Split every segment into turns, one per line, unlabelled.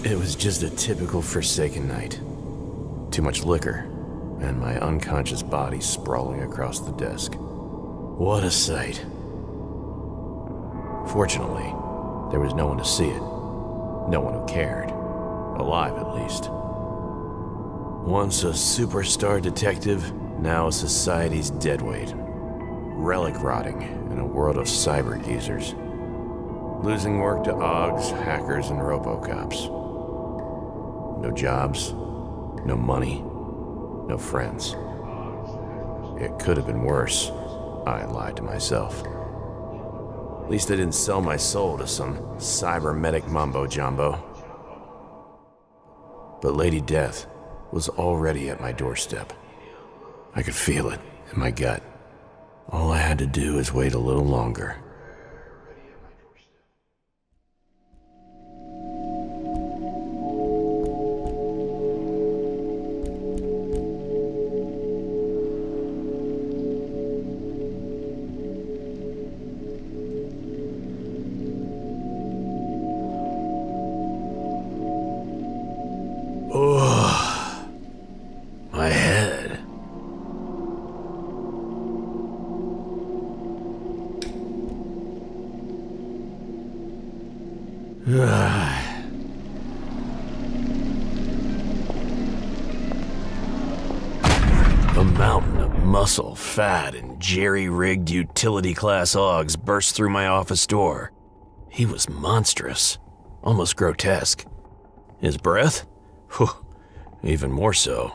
It was just a typical Forsaken night. Too much liquor, and my unconscious body sprawling across the desk. What a sight. Fortunately, there was no one to see it. No one who cared. Alive, at least. Once a superstar detective, now a society's deadweight. Relic rotting in a world of cyber geezers. Losing work to OGs, hackers, and robocops. No jobs, no money, no friends. It could have been worse, I lied to myself. At least I didn't sell my soul to some cybernetic mumbo-jumbo. But Lady Death was already at my doorstep. I could feel it in my gut. All I had to do is wait a little longer. Oh, my head. A mountain of muscle, fat, and jerry-rigged utility-class OGs burst through my office door. He was monstrous, almost grotesque. His breath? Whew, even more so.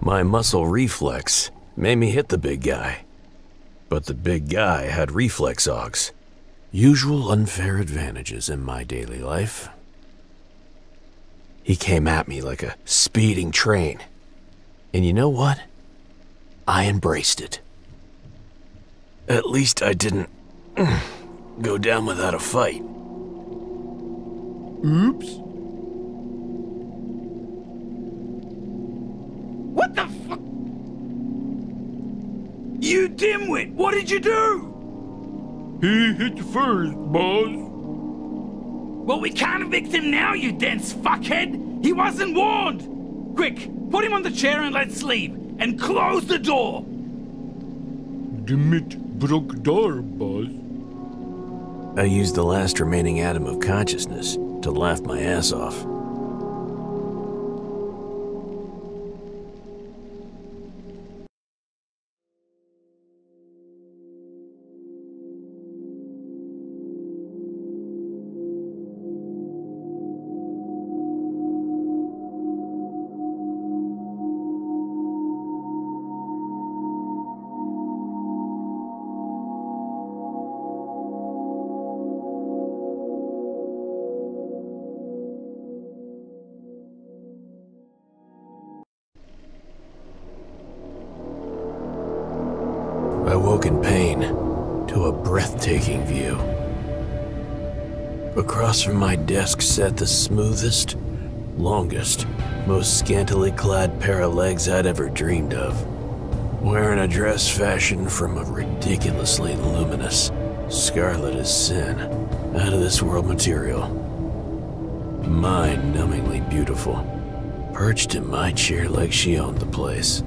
My muscle reflex made me hit the big guy. But the big guy had reflex OGs. Usual unfair advantages in my daily life. He came at me like a speeding train. And you know what? I embraced it. At least I didn't go down without a fight.
Oops. What the fuck? You dimwit! What did you do? He hit you first, boss. Well, we can't evict him now, you dense fuckhead! He wasn't warned! Quick, put him on the chair and let's leave, and close the door! Dimit broke door, boss.
I used the last remaining atom of consciousness to laugh my ass off. I woke in pain to a breathtaking view. Across from my desk sat the smoothest, longest, most scantily clad pair of legs I'd ever dreamed of. Wearing a dress fashioned from a ridiculously luminous, scarlet as sin, out-of-this-world material. Mind-numbingly beautiful, perched in my chair like she owned the place.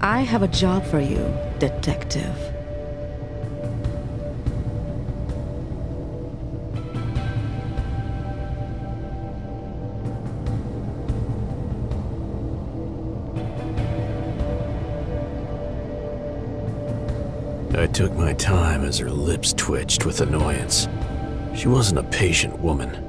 I have a job for you, detective.
I took my time as her lips twitched with annoyance. She wasn't a patient woman.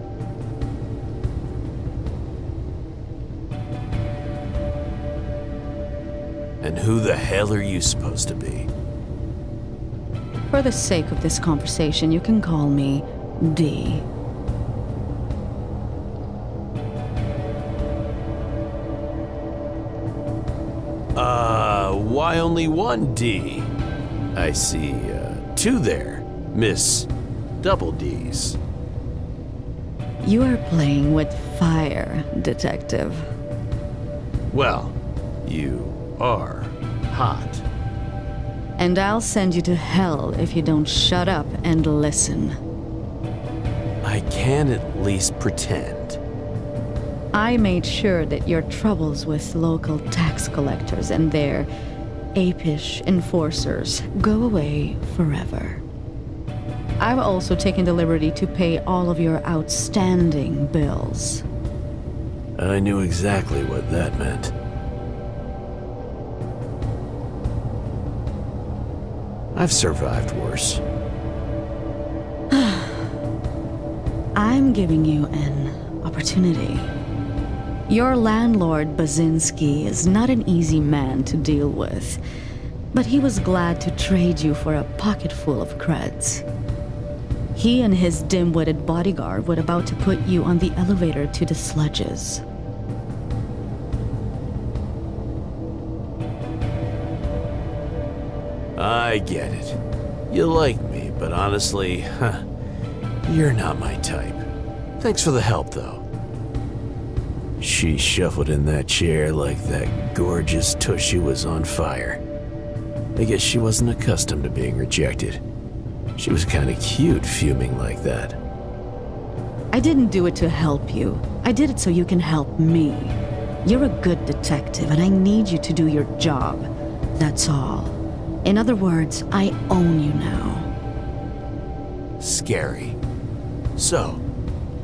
And who the hell are you supposed to be?
For the sake of this conversation, you can call me D.
Why only one D? I see, two there, Miss Double D's.
You are playing with fire, detective.
Well, you are hot.
And I'll send you to hell if you don't shut up and listen.
I can at least pretend.
I made sure that your troubles with local tax collectors and their apish enforcers go away forever. I've also taken the liberty to pay all of your outstanding bills.
I knew exactly what that meant. I've survived worse.
I'm giving you an opportunity. Your landlord, Basinski, is not an easy man to deal with, but he was glad to trade you for a pocketful of creds. He and his dim-witted bodyguard were about to put you on the elevator to the sludges.
I get it. You like me, but honestly, you're not my type. Thanks for the help, though. She shuffled in that chair like that gorgeous tushy was on fire. I guess she wasn't accustomed to being rejected. She was kinda cute fuming like that.
I didn't do it to help you. I did it so you can help me. You're a good detective, and I need you to do your job. That's all. In other words, I own you now.
Scary. So,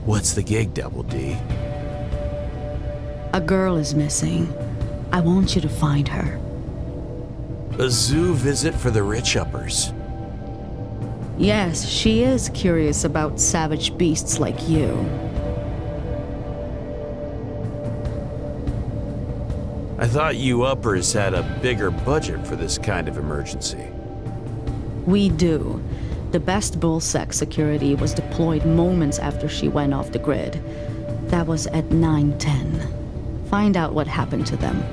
what's the gig, Double D?
A girl is missing. I want you to find her.
A zoo visit for the rich uppers.
Yes, she is curious about savage beasts like you.
I thought you uppers had a bigger budget for this kind of emergency.
We do. The best bullsec security was deployed moments after she went off the grid. That was at 9:10. Find out what happened to them.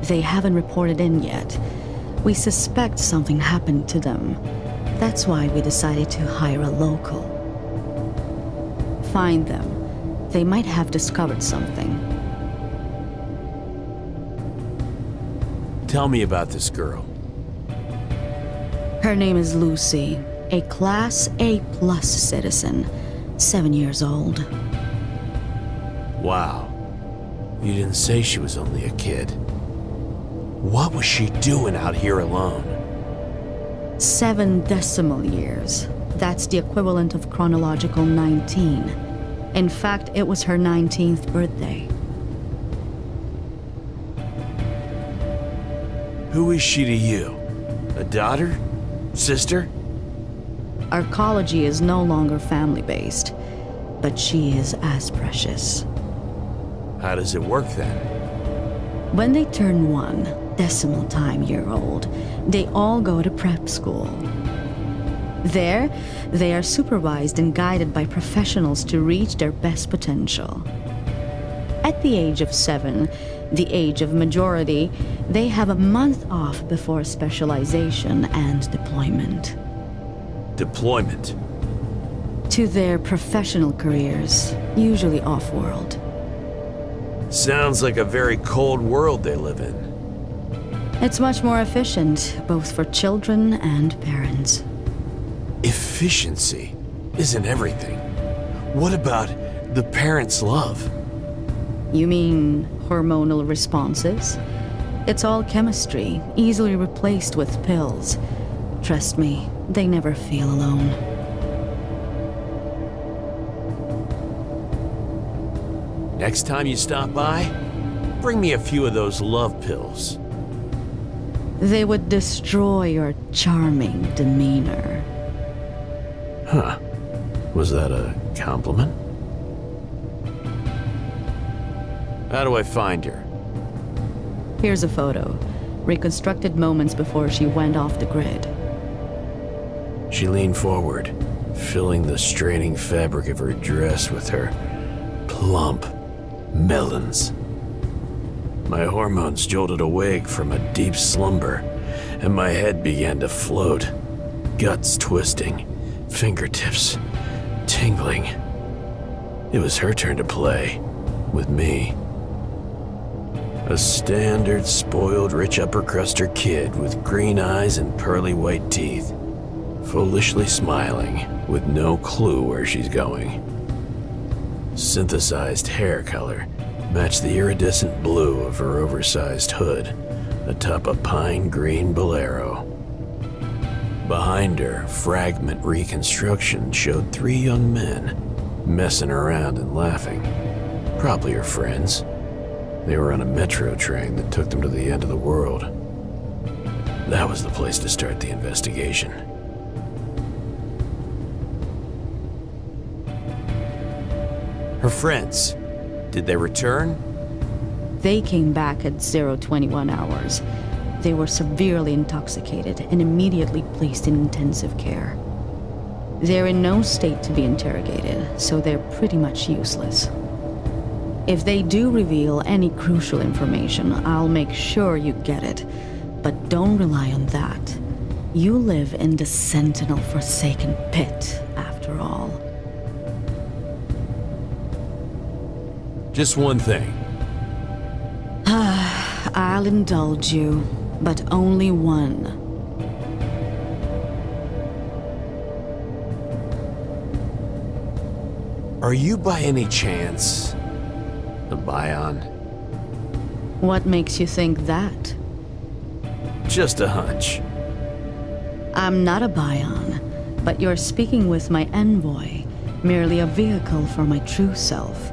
They haven't reported in yet. We suspect something happened to them. That's why we decided to hire a local. Find them. They might have discovered something.
Tell me about this girl.
Her name is Lucy, a Class A+ citizen, 7 years old.
Wow. You didn't say she was only a kid. What was she doing out here alone?
7 decimal years. That's the equivalent of chronological 19. In fact, it was her 19th birthday.
Who is she to you? A daughter? Sister?
Arcology is no longer family-based, but she is as precious.
How does it work then?
When they turn 1 decimal time year old, they all go to prep school. There, they are supervised and guided by professionals to reach their best potential. At the age of 7, the age of majority, they have a month off before specialization and deployment.
Deployment?
To their professional careers, usually off-world.
Sounds like a very cold world they live in.
It's much more efficient, both for children and parents.
Efficiency isn't everything. What about the parents' love?
You mean hormonal responses? It's all chemistry, easily replaced with pills. Trust me, they never feel alone.
Next time you stop by, bring me a few of those love pills.
They would destroy your charming demeanor.
Huh. Was that a compliment? How do I find her?
Here's a photo, reconstructed moments before she went off the grid.
She leaned forward, filling the straining fabric of her dress with her plump melons. My hormones jolted awake from a deep slumber, and my head began to float, guts twisting, fingertips tingling. It was her turn to play, with me. A standard, spoiled, rich upper-cruster kid with green eyes and pearly white teeth. Foolishly smiling, with no clue where she's going. Synthesized hair color matched the iridescent blue of her oversized hood atop a pine green bolero. Behind her, fragment reconstruction showed 3 young men messing around and laughing. Probably her friends. They were on a metro train that took them to the end of the world. That was the place to start the investigation. Her friends, did they return?
They came back at 021 hours. They were severely intoxicated and immediately placed in intensive care. They're in no state to be interrogated, so they're pretty much useless. If they do reveal any crucial information, I'll make sure you get it. But don't rely on that. You live in the Sentinel-forsaken pit, after all.
Just one thing.
I'll indulge you, but only one.
Are you by any chance a Bion?
What makes you think that?
Just a hunch.
I'm not a Bion, but you're speaking with my envoy, merely a vehicle for my true self.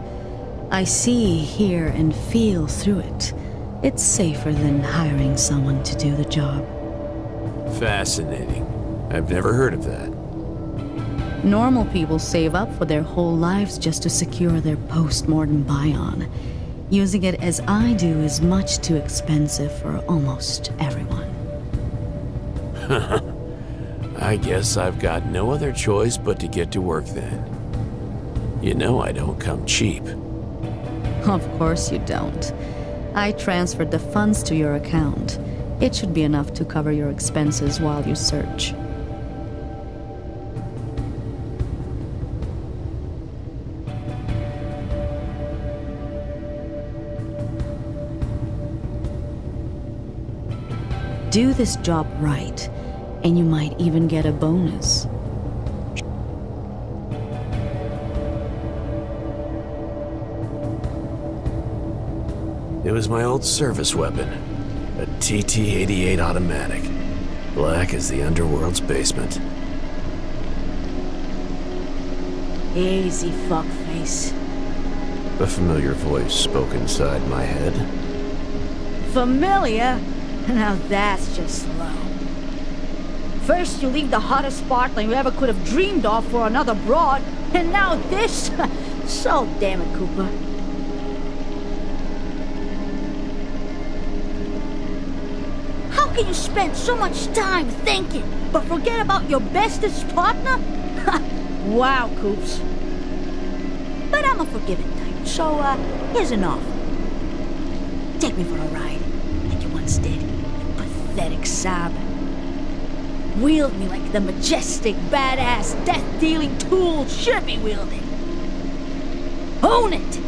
I see, hear, and feel through it. It's safer than hiring someone to do the job.
Fascinating. I've never heard of that.
Normal people save up for their whole lives just to secure their post-mortem Bion. Using it as I do is much too expensive for almost everyone.
I guess I've got no other choice but to get to work then. You know I don't come cheap.
Of course you don't. I transferred the funds to your account. It should be enough to cover your expenses while you search. Do this job right, and you might even get a bonus.
It was my old service weapon, a TT-88 automatic, black as the underworld's basement.
Easy, fuckface.
A familiar voice spoke inside my head.
Familiar? Now that's just low. First you leave the hottest sparkling you ever could have dreamed of for another broad, and now this? So damn it, Cooper. How can you spend so much time thinking, but forget about your bestest partner? Wow, Coops. But I'm a forgiving type, so here's an offer. Take me for a ride, like you once did, you pathetic sob. Wield me like the majestic, badass, death-dealing tool should be wielded. Own it!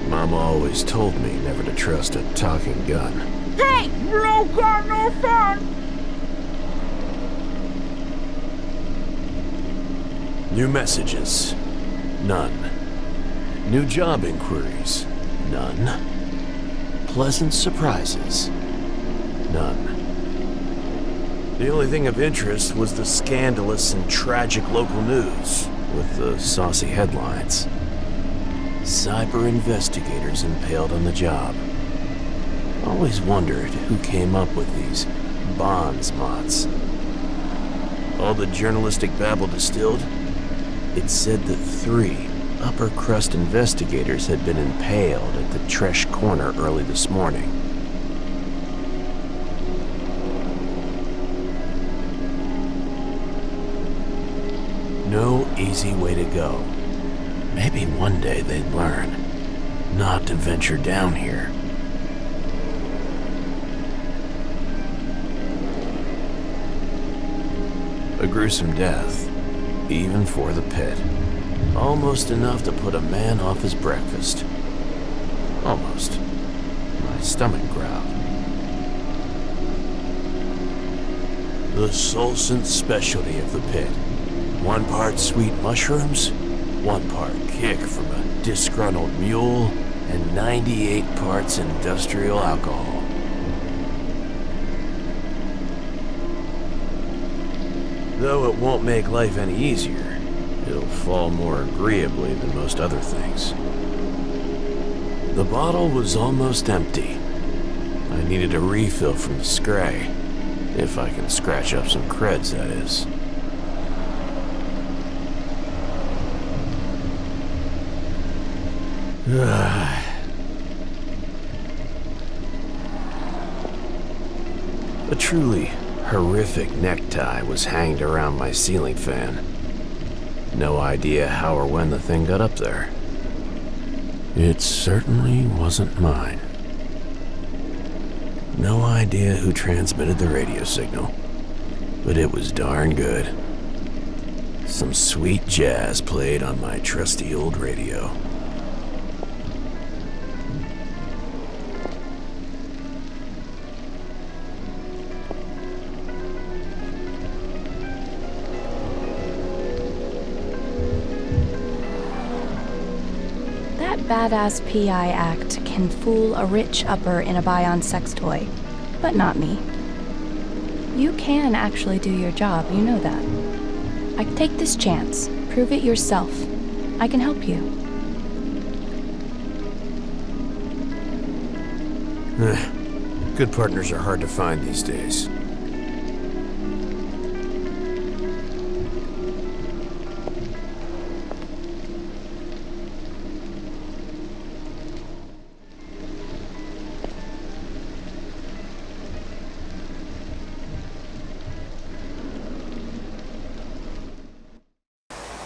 Mama always told me never to trust a talking gun.
Hey! No gun, no fun!
New messages. None. New job inquiries. None. Pleasant surprises. None. The only thing of interest was the scandalous and tragic local news, with the saucy headlines. Cyber investigators impaled on the job. Always wondered who came up with these bonds mots. All the journalistic babble distilled, it said that 3 upper crust investigators had been impaled at the Tresh Corner early this morning. No easy way to go. Maybe one day they'd learn not to venture down here. A gruesome death, even for the pit. Almost enough to put a man off his breakfast. Almost. My stomach growled. The Solsent specialty of the pit. 1 part sweet mushrooms, 1 part kick from a disgruntled mule, and 98 parts industrial alcohol. Though it won't make life any easier, it'll fall more agreeably than most other things. The bottle was almost empty. I needed a refill from the Scray. If I can scratch up some creds, that is. A truly horrific necktie was hanged around my ceiling fan. No idea how or when the thing got up there. It certainly wasn't mine. No idea who transmitted the radio signal, but it was darn good. Some sweet jazz played on my trusty old radio.
Badass PI act can fool a rich upper in a Bion sex toy, but not me. You can actually do your job, you know that. Take this chance. Prove it yourself. I can help you.
Good partners are hard to find these days.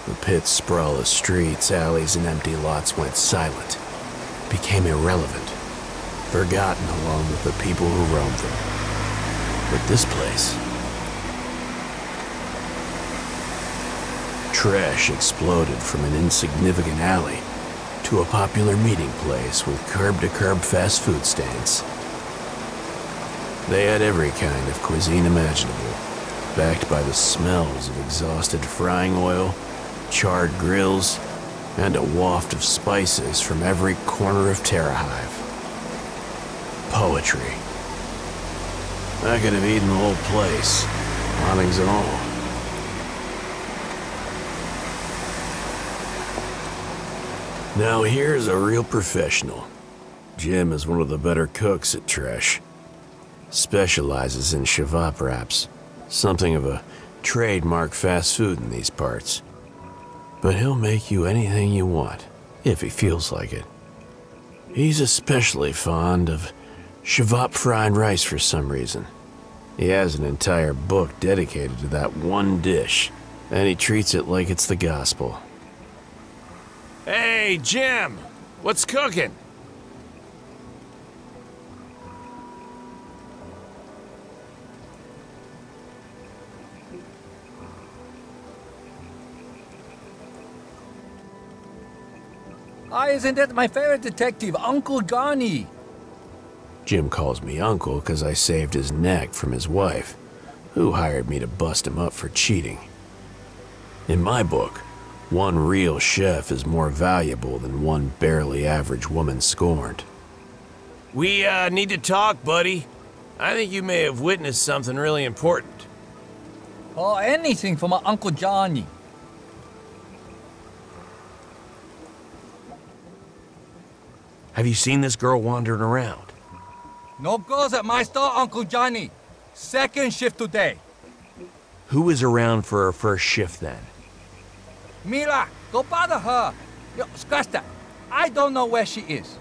The pit's sprawless streets, alleys, and empty lots went silent, became irrelevant, forgotten along with the people who roamed them. But this place... Trash exploded from an insignificant alley to a popular meeting place with curb-to-curb fast food stands. They had every kind of cuisine imaginable, backed by the smells of exhausted frying oil, charred grills, and a waft of spices from every corner of Terra Hive. Poetry. I could have eaten the whole place, awnings and all. Now here's a real professional. Jim is one of the better cooks at Trash. Specializes in shavap wraps, something of a trademark fast food in these parts. But he'll make you anything you want, if he feels like it. He's especially fond of shavap fried rice for some reason. He has an entire book dedicated to that one dish, and he treats it like it's the gospel. Hey, Jim! What's cooking?
Isn't that my favorite detective, Uncle Johnny?
Jim calls me uncle because I saved his neck from his wife, who hired me to bust him up for cheating. In my book, one real chef is more valuable than one barely average woman scorned. We need to talk, buddy. I think you may have witnessed something really important.
Oh, anything for my Uncle Johnny.
Have you seen this girl wandering around?
No girls at my store, Uncle Johnny. Second shift today.
Who was around for her first shift then?
Mila, go bother her. Yo, scratch that. I don't know where she is.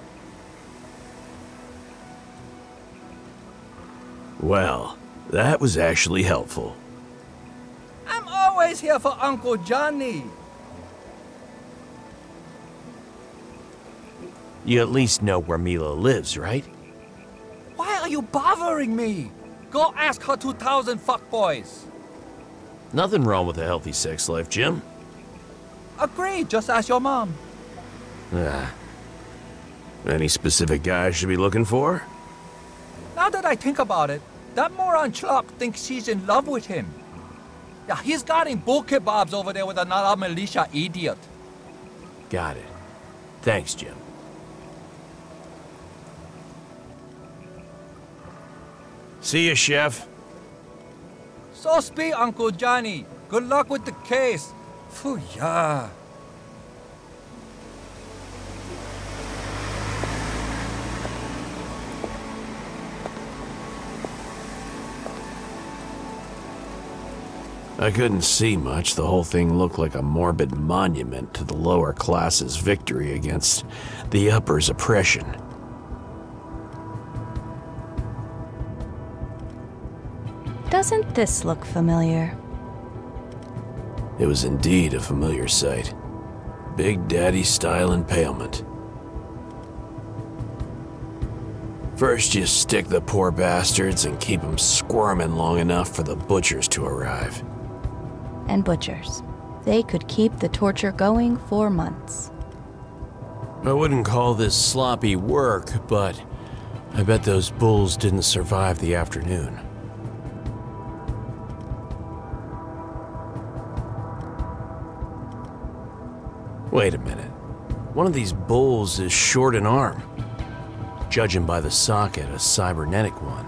Well, that was actually helpful.
I'm always here for Uncle Johnny.
You at least know where Mila lives, right?
Why are you bothering me? Go ask her 2,000 fuckboys.
Nothing wrong with a healthy sex life, Jim.
Agreed, just ask your mom.
Ah. Any specific guy I should be looking for?
Now that I think about it, that moron Schlock thinks she's in love with him. Yeah, he's got him bull kebabs over there with another militia idiot.
Got it. Thanks, Jim. See ya, Chef.
So speak, Uncle Johnny. Good luck with the case. Phew, yeah.
I couldn't see much. The whole thing looked like a morbid monument to the lower classes' victory against the upper's oppression.
Doesn't this look familiar?
It was indeed a familiar sight. Big Daddy-style impalement. First, you stick the poor bastards and keep them squirming long enough for the butchers to arrive.
And butchers. They could keep the torture going for months.
I wouldn't call this sloppy work, but I bet those bulls didn't survive the afternoon. Wait a minute. One of these bulls is short an arm. Judging by the socket, a cybernetic one.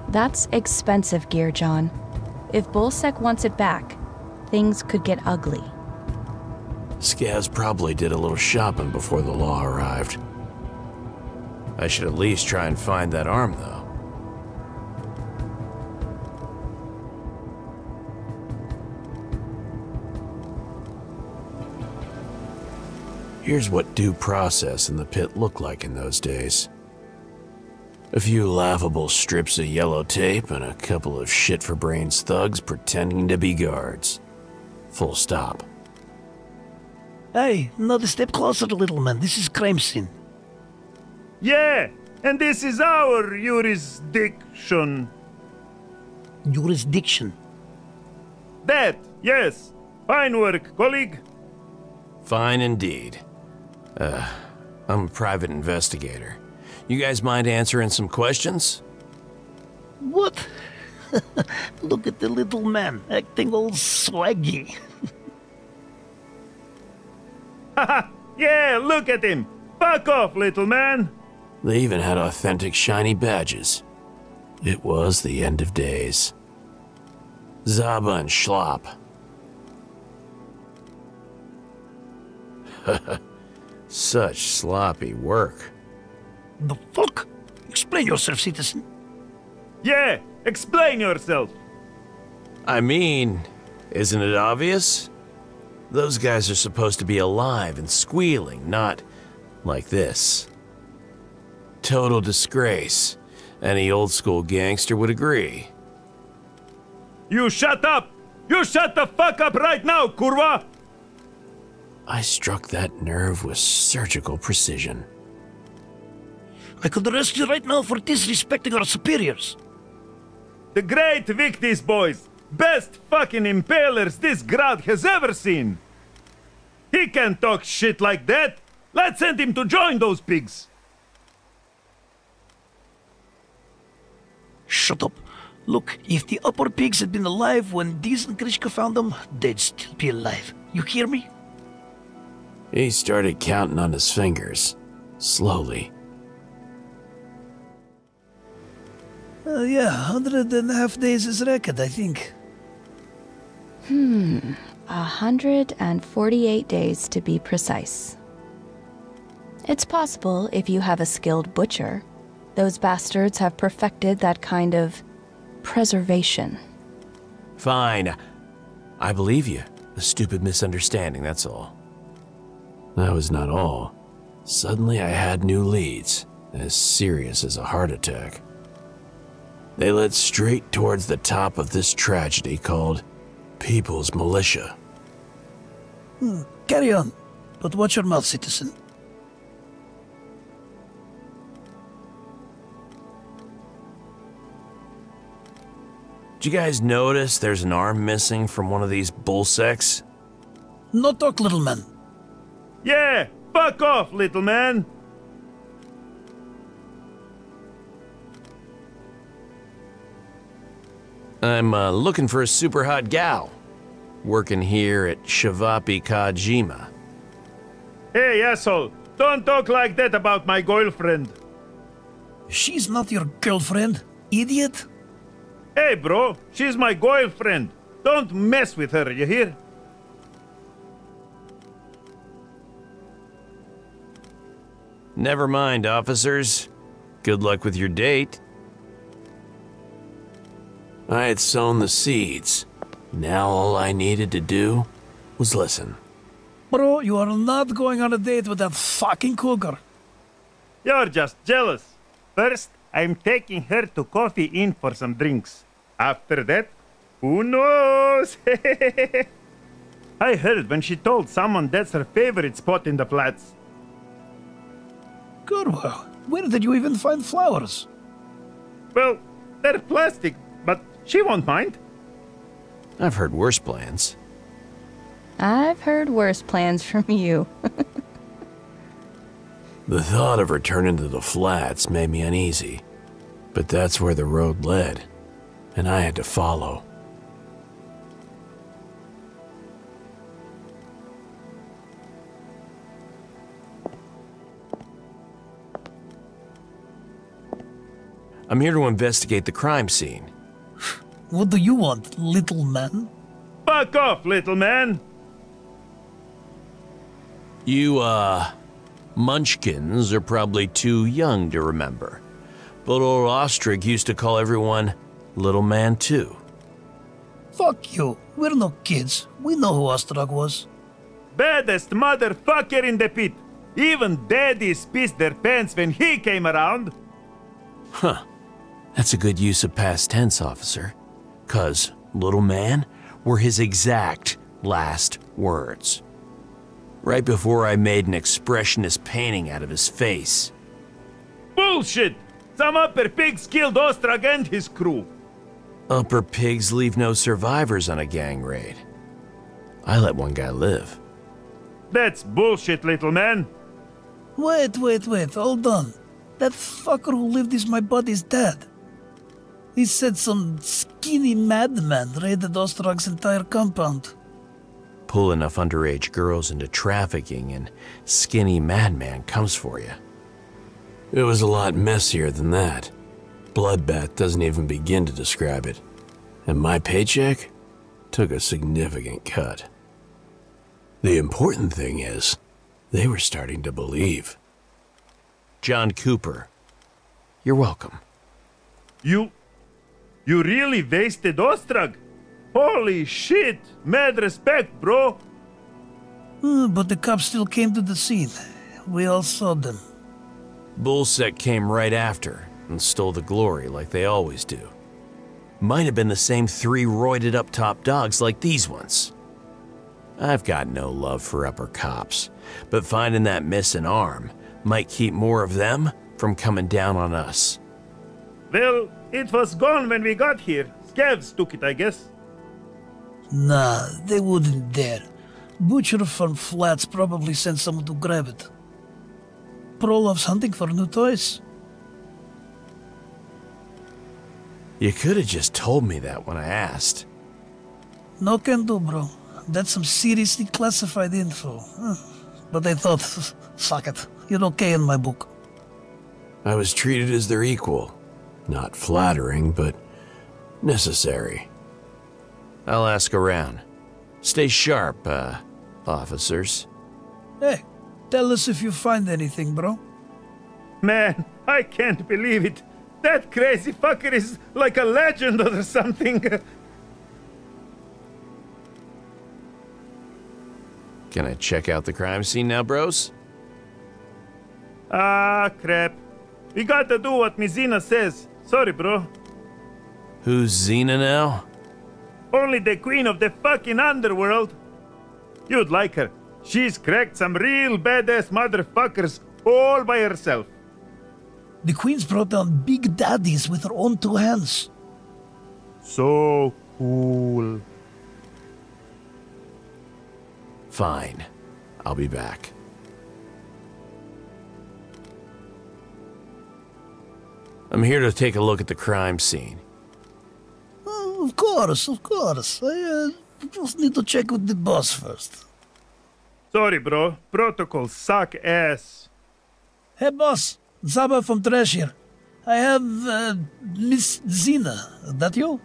That's expensive gear, John. If Bullsec wants it back, things could get ugly.
Scavs probably did a little shopping before the law arrived. I should at least try and find that arm, though. Here's what due process in the pit looked like in those days. A few laughable strips of yellow tape and a couple of shit-for-brains thugs pretending to be guards. Full stop.
Hey, another step closer, little man. This is crime scene.
Yeah, and this is our jurisdiction.
Jurisdiction.
That, yes. Fine work, colleague.
Fine indeed. I'm a private investigator. You guys mind answering some questions?
What? Look at the little man, acting all swaggy.
Haha, yeah, look at him. Fuck off, little man.
They even had authentic shiny badges. It was the end of days. Zaba and Schlop. Such sloppy work.
The fuck? Explain yourself, citizen.
Yeah, explain yourself.
I mean, isn't it obvious? Those guys are supposed to be alive and squealing, not like this. Total disgrace. Any old-school gangster would agree.
You shut up! You shut the fuck up right now, kurwa!
I struck that nerve with surgical precision.
I could arrest you right now for disrespecting our superiors.
The great Victis boys! Best fucking impalers this Grad has ever seen! He can't talk shit like that! Let's send him to join those pigs!
Shut up. Look, if the upper pigs had been alive when Diz and Grishka found them, they'd still be alive. You hear me?
He started counting on his fingers, slowly.
Yeah, 100.5 days is record, I think.
148 days to be precise. It's possible if you have a skilled butcher. Those bastards have perfected that kind of preservation.
Fine. I believe you. A stupid misunderstanding, that's all. That was not all. Suddenly I had new leads, as serious as a heart attack. They led straight towards the top of this tragedy called People's Militia.
Carry on, but watch your mouth, citizen.
Did you guys notice there's an arm missing from one of these bull sacks?
No talk, little man.
Yeah, fuck off, little man.
I'm looking for a super hot gal. Working here at Shavapi Kajima.
Hey, asshole. Don't talk like that about my girlfriend.
She's not your girlfriend, idiot.
Hey, bro. She's my girlfriend. Don't mess with her, you hear?
Never mind, officers. Good luck with your date. I had sown the seeds. Now all I needed to do was listen.
Bro, you are not going on a date with that fucking cougar.
You're just jealous. First, I'm taking her to Coffee Inn for some drinks. After that, who knows? I heard when she told someone that's her favorite spot in the flats.
Good, well, where did you even find flowers?
Well, they're plastic, but she won't mind.
I've heard worse plans.
I've heard worse plans from you.
The thought of returning to the flats made me uneasy, but that's where the road led, and I had to follow. I'm here to investigate the crime scene.
What do you want, little man?
Fuck off, little man!
You, munchkins are probably too young to remember. But old Ostrich used to call everyone Little Man too.
Fuck you. We're no kids. We know who Ostrog was.
Baddest motherfucker in the pit. Even daddies pissed their pants when he came around.
Huh. That's a good use of past tense, officer. 'Cause Little Man were his exact last words. Right before I made an expressionist painting out of his face.
Bullshit! Some upper pigs killed Ostrog and his crew.
Upper pigs leave no survivors on a gang raid. I let one guy live.
That's bullshit, little man.
Wait, hold on. That fucker who lived is my buddy's dad. He said some skinny madman raided Ostrog's entire compound.
Pull enough underage girls into trafficking and skinny madman comes for you. It was a lot messier than that. Bloodbath doesn't even begin to describe it. And my paycheck took a significant cut. The important thing is, they were starting to believe. John Cooper, you're welcome.
You really wasted Ostrog? Holy shit! Mad respect, bro!
But the cops still came to the scene. We all saw them.
Bullsec came right after and stole the glory like they always do. Might have been the same 3 roided up top dogs like these ones. I've got no love for upper cops, but finding that missing arm might keep more of them from coming down on us.
Well, it was gone when we got here. Scavs took it, I guess.
Nah, they wouldn't dare. Butcher from Flats probably sent someone to grab it. Pro loves hunting for new toys.
You could have just told me that when I asked.
No can do, bro. That's some seriously classified info. But I thought, fuck it. You're okay in my book.
I was treated as their equal. Not flattering, but necessary. I'll ask around. Stay sharp, officers.
Hey, tell us if you find anything, bro.
Man, I can't believe it. That crazy fucker is like a legend or something.
Can I check out the crime scene now, bros?
Ah, crap. We gotta do what Mizina says. Sorry, bro.
Who's Xena now?
Only the queen of the fucking underworld. You'd like her. She's cracked some real badass motherfuckers all by herself.
The Queen's brought down big daddies with her own 2 hands.
So cool.
Fine. I'll be back. I'm here to take a look at the crime scene.
Oh, of course, of course. I just need to check with the boss first.
Sorry, bro. Protocols suck ass.
Hey, boss. Zaba from Trash here. I have, Miss Zina. That you?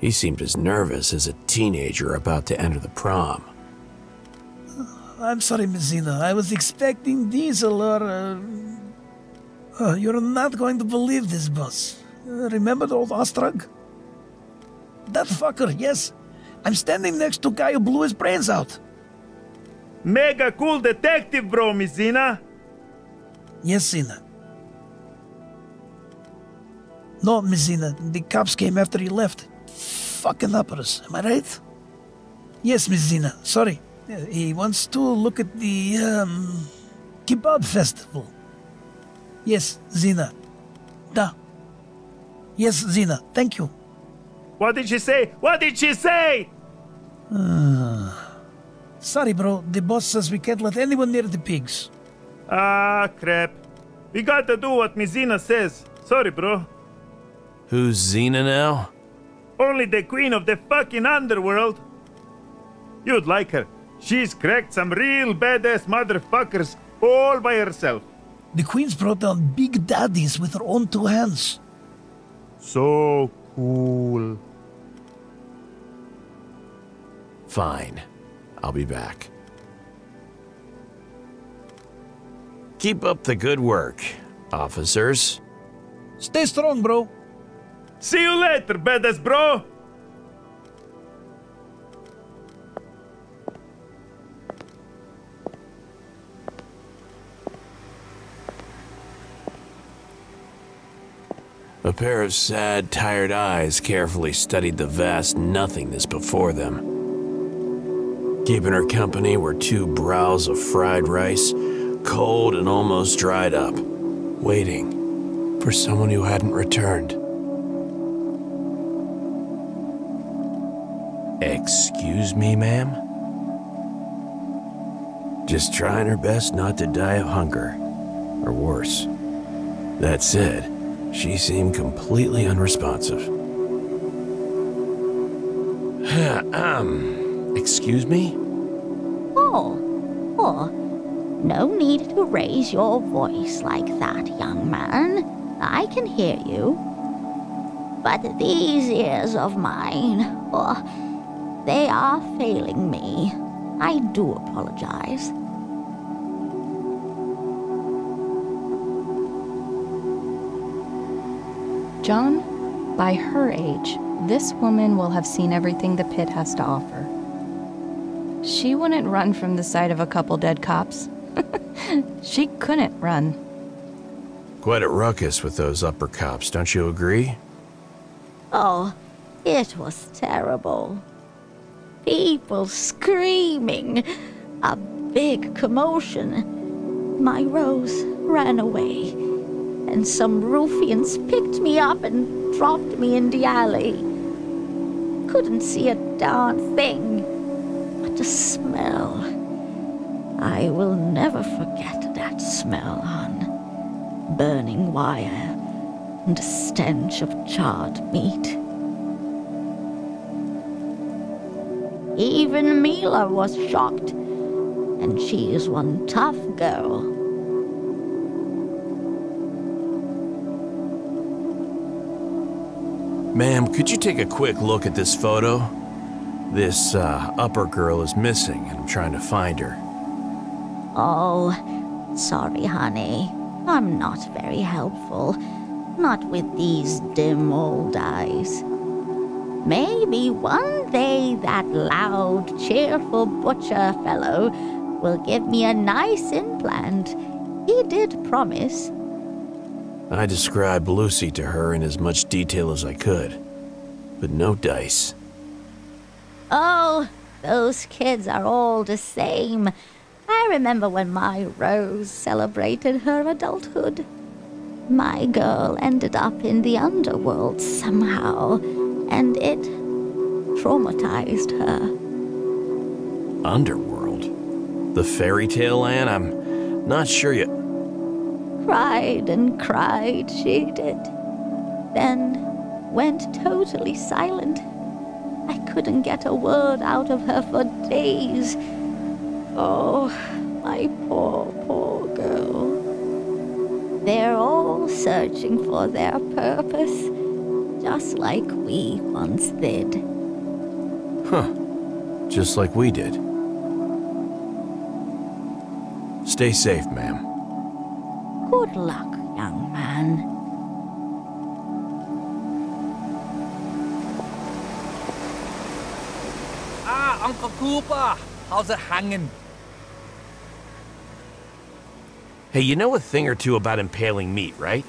He seemed as nervous as a teenager about to enter the prom.
I'm sorry, Miss Zina. I was expecting Diesel or, you're not going to believe this, boss. Remember the old Ostrog? That fucker, yes. I'm standing next to guy who blew his brains out.
Mega cool detective, bro, Miss Zina.
Yes, Zina. No, Miss Zina, the cops came after he left. Fucking uppers, am I right? Yes, Miss Zina, sorry. He wants to look at the, kebab festival. Yes, Zina. Da. Yes, Zina, thank you.
What did she say? What did she say?
Sorry, bro, the boss says we can't let anyone near the pigs.
Ah, crap. We gotta do what Miss Zina says. Sorry, bro.
Who's Xena now?
Only the queen of the fucking underworld. You'd like her. She's cracked some real badass motherfuckers all by herself.
The queen's brought down big daddies with her own two hands.
So cool.
Fine. I'll be back. Keep up the good work, officers.
Stay strong, bro.
See you later, badass bro.
A pair of sad, tired eyes carefully studied the vast nothingness before them. Keeping her company were two brows of fried rice, cold and almost dried up, waiting for someone who hadn't returned. Excuse me, ma'am? Just trying her best not to die of hunger, or worse. That said, she seemed completely unresponsive. Excuse me?
Oh, no need to raise your voice like that, young man. I can hear you. But these ears of mine, they are failing me. I do apologize.
John, by her age, this woman will have seen everything the pit has to offer. She wouldn't run from the sight of a couple dead cops. She couldn't run.
Quite a ruckus with those upper cops, don't you agree?
Oh, it was terrible. People screaming. A big commotion. My Rose ran away, and some ruffians picked me up and dropped me in the alley. Couldn't see a darn thing, but the smell. I will never forget that smell, hon. Burning wire and the stench of charred meat. Even Mila was shocked, and she is one tough girl.
Ma'am, could you take a quick look at this photo? This, upper girl is missing, and I'm trying to find her.
Oh, sorry, honey. I'm not very helpful. Not with these dim old eyes. Maybe one day that loud, cheerful butcher fellow will give me a nice implant. He did promise.
I described Lucy to her in as much detail as I could, but no dice.
Oh, those kids are all the same. I remember when my Rose celebrated her adulthood. My girl ended up in the underworld somehow, and it traumatized her.
Underworld? The fairy tale land? I'm not sure you...
Cried and cried, she did. Then went totally silent. I couldn't get a word out of her for days. Oh, my poor, poor girl. They're all searching for their purpose, just like we once did.
Huh. Just like we did. Stay safe, ma'am.
Good luck, young man.
Ah, Uncle Cooper, how's it hanging?
Hey, you know a thing or two about impaling meat, right?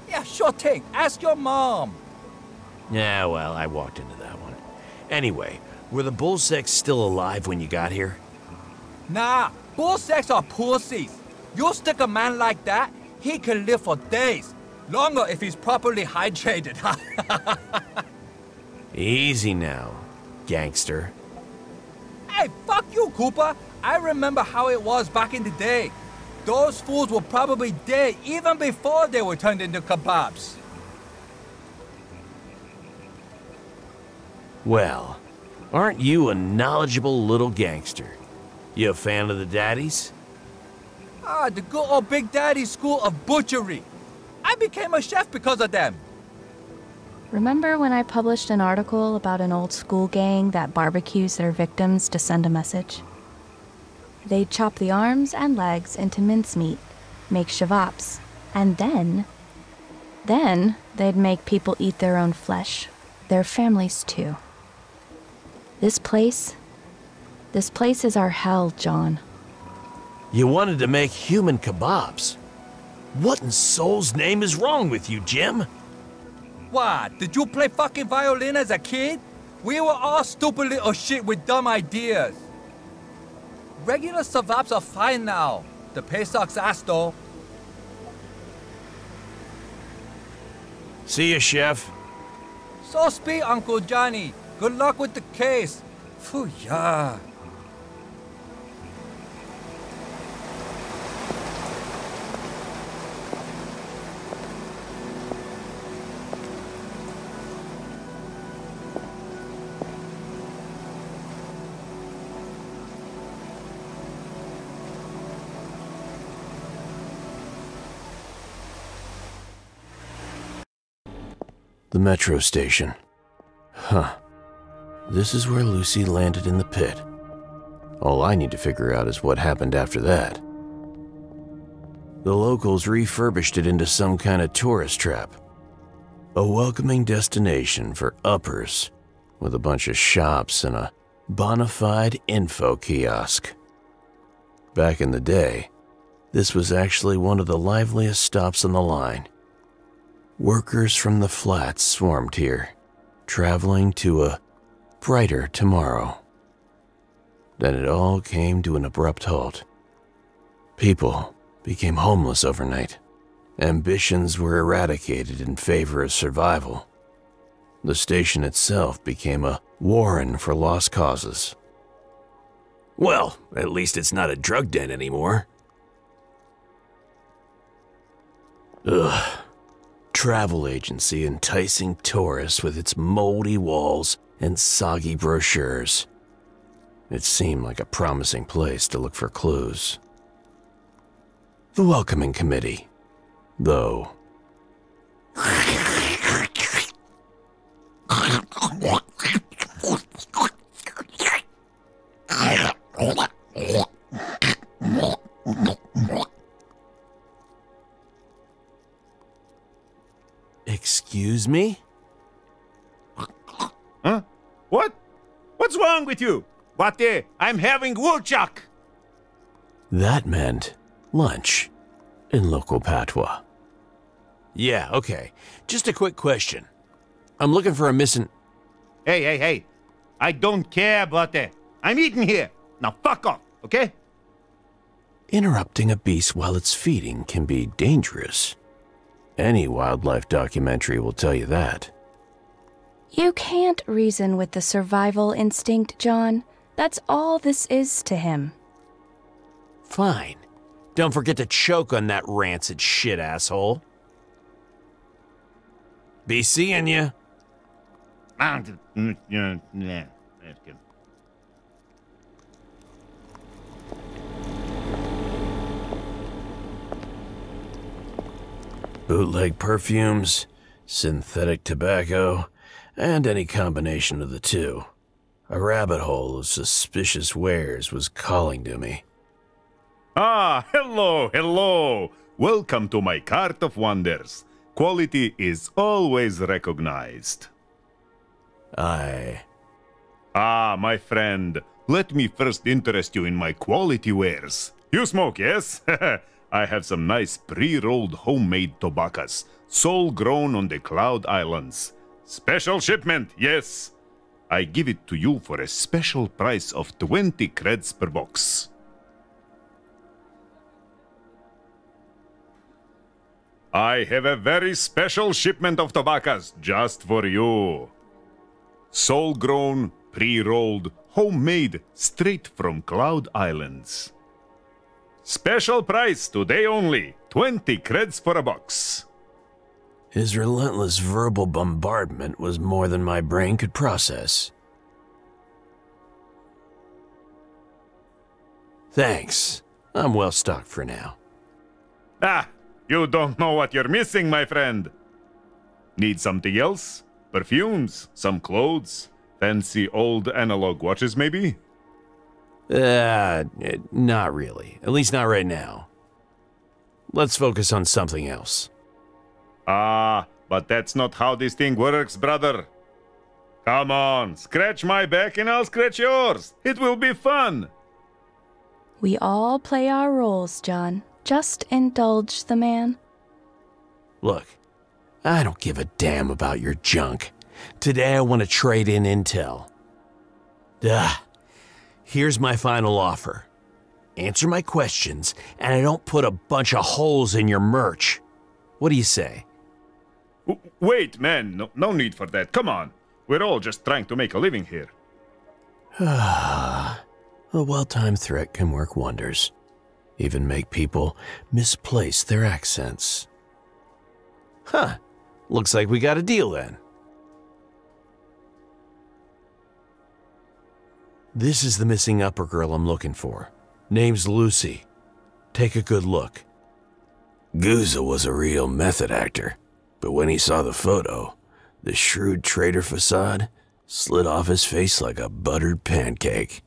Yeah, sure thing. Ask your mom.
Yeah, well, I walked into that one. Anyway, were the bullsecks still alive when you got here?
Nah, bullsecks are pussies. You stick a man like that, he can live for days. Longer if he's properly hydrated.
Easy now, gangster.
Hey, fuck you, Cooper. I remember how it was back in the day. Those fools were probably dead even before they were turned into kebabs.
Well, aren't you a knowledgeable little gangster? You a fan of the daddies?
Ah, the good old Big Daddy School of Butchery. I became a chef because of them.
Remember when I published an article about an old school gang that barbecues their victims to send a message? They'd chop the arms and legs into mincemeat, make shavap's, and then they'd make people eat their own flesh, their families too. This place is our hell, John.
You wanted to make human kebabs. What in soul's name is wrong with you, Jim?
What, did you play fucking violin as a kid? We were all stupid little shit with dumb ideas. Regular savabs are fine now. The pay sucks ass though.
See ya, chef.
So speak, Uncle Johnny. Good luck with the case. Phew, yeah.
The metro station. Huh. This is where Lucy landed in the pit. All I need to figure out is what happened after that. The locals refurbished it into some kind of tourist trap. A welcoming destination for uppers, with a bunch of shops and a bona fide info kiosk. Back in the day, this was actually one of the liveliest stops on the line. Workers from the flats swarmed here, traveling to a brighter tomorrow. Then it all came to an abrupt halt. People became homeless overnight. Ambitions were eradicated in favor of survival. The station itself became a warren for lost causes. Well, at least it's not a drug den anymore. Ugh. Travel agency enticing tourists with its moldy walls and soggy brochures. It seemed like a promising place to look for clues. The welcoming committee, though. Excuse me?
Huh? What? What's wrong with you? What I'm having woolchuck.
That meant lunch in local patois. Yeah, okay. Just a quick question. I'm looking for a missing...
Hey. I don't care about that. I'm eating here. Now fuck off, okay?
Interrupting a beast while it's feeding can be dangerous. Any wildlife documentary will tell you that.
You can't reason with the survival instinct, John. That's all this is to him.
Fine. Don't forget to choke on that rancid shit, asshole. Be seeing ya. Bootleg perfumes, synthetic tobacco, and any combination of the two. A rabbit hole of suspicious wares was calling to me.
Ah, hello, hello. Welcome to my cart of wonders. Quality is always recognized.
Ah,
my friend, let me first interest you in my quality wares. You smoke, yes? I have some nice pre-rolled homemade tobaccos, sole grown on the Cloud Islands. Special shipment, yes. I give it to you for a special price of 20 creds per box. I have a very special shipment of tobaccos just for you. Sole grown, pre-rolled, homemade, straight from Cloud Islands. Special price today only, 20 creds for a box.
his relentless verbal bombardment was more than my brain could process. Thanks. I'm well stocked for now.
Ah, you don't know what you're missing, my friend. Need something else? Perfumes? Some clothes? Fancy old analog watches, maybe?
Not really. At least not right now. Let's focus on something else.
Ah, but that's not how this thing works, brother. Come on, scratch my back and I'll scratch yours. It will be fun.
We all play our roles, John. Just indulge the man.
Look, I don't give a damn about your junk. Today I want to trade in intel. Here's my final offer. Answer my questions, and I don't put a bunch of holes in your merch. What do you say?
Wait, man, no need for that. Come on. We're all just trying to make a living here.
A well-timed threat can work wonders. Even make people misplace their accents. Huh. Looks like we got a deal then. This is the missing upper girl I'm looking for. Name's Lucy. Take a good look. Gouza was a real method actor, but when he saw the photo, the shrewd trader facade slid off his face like a buttered pancake.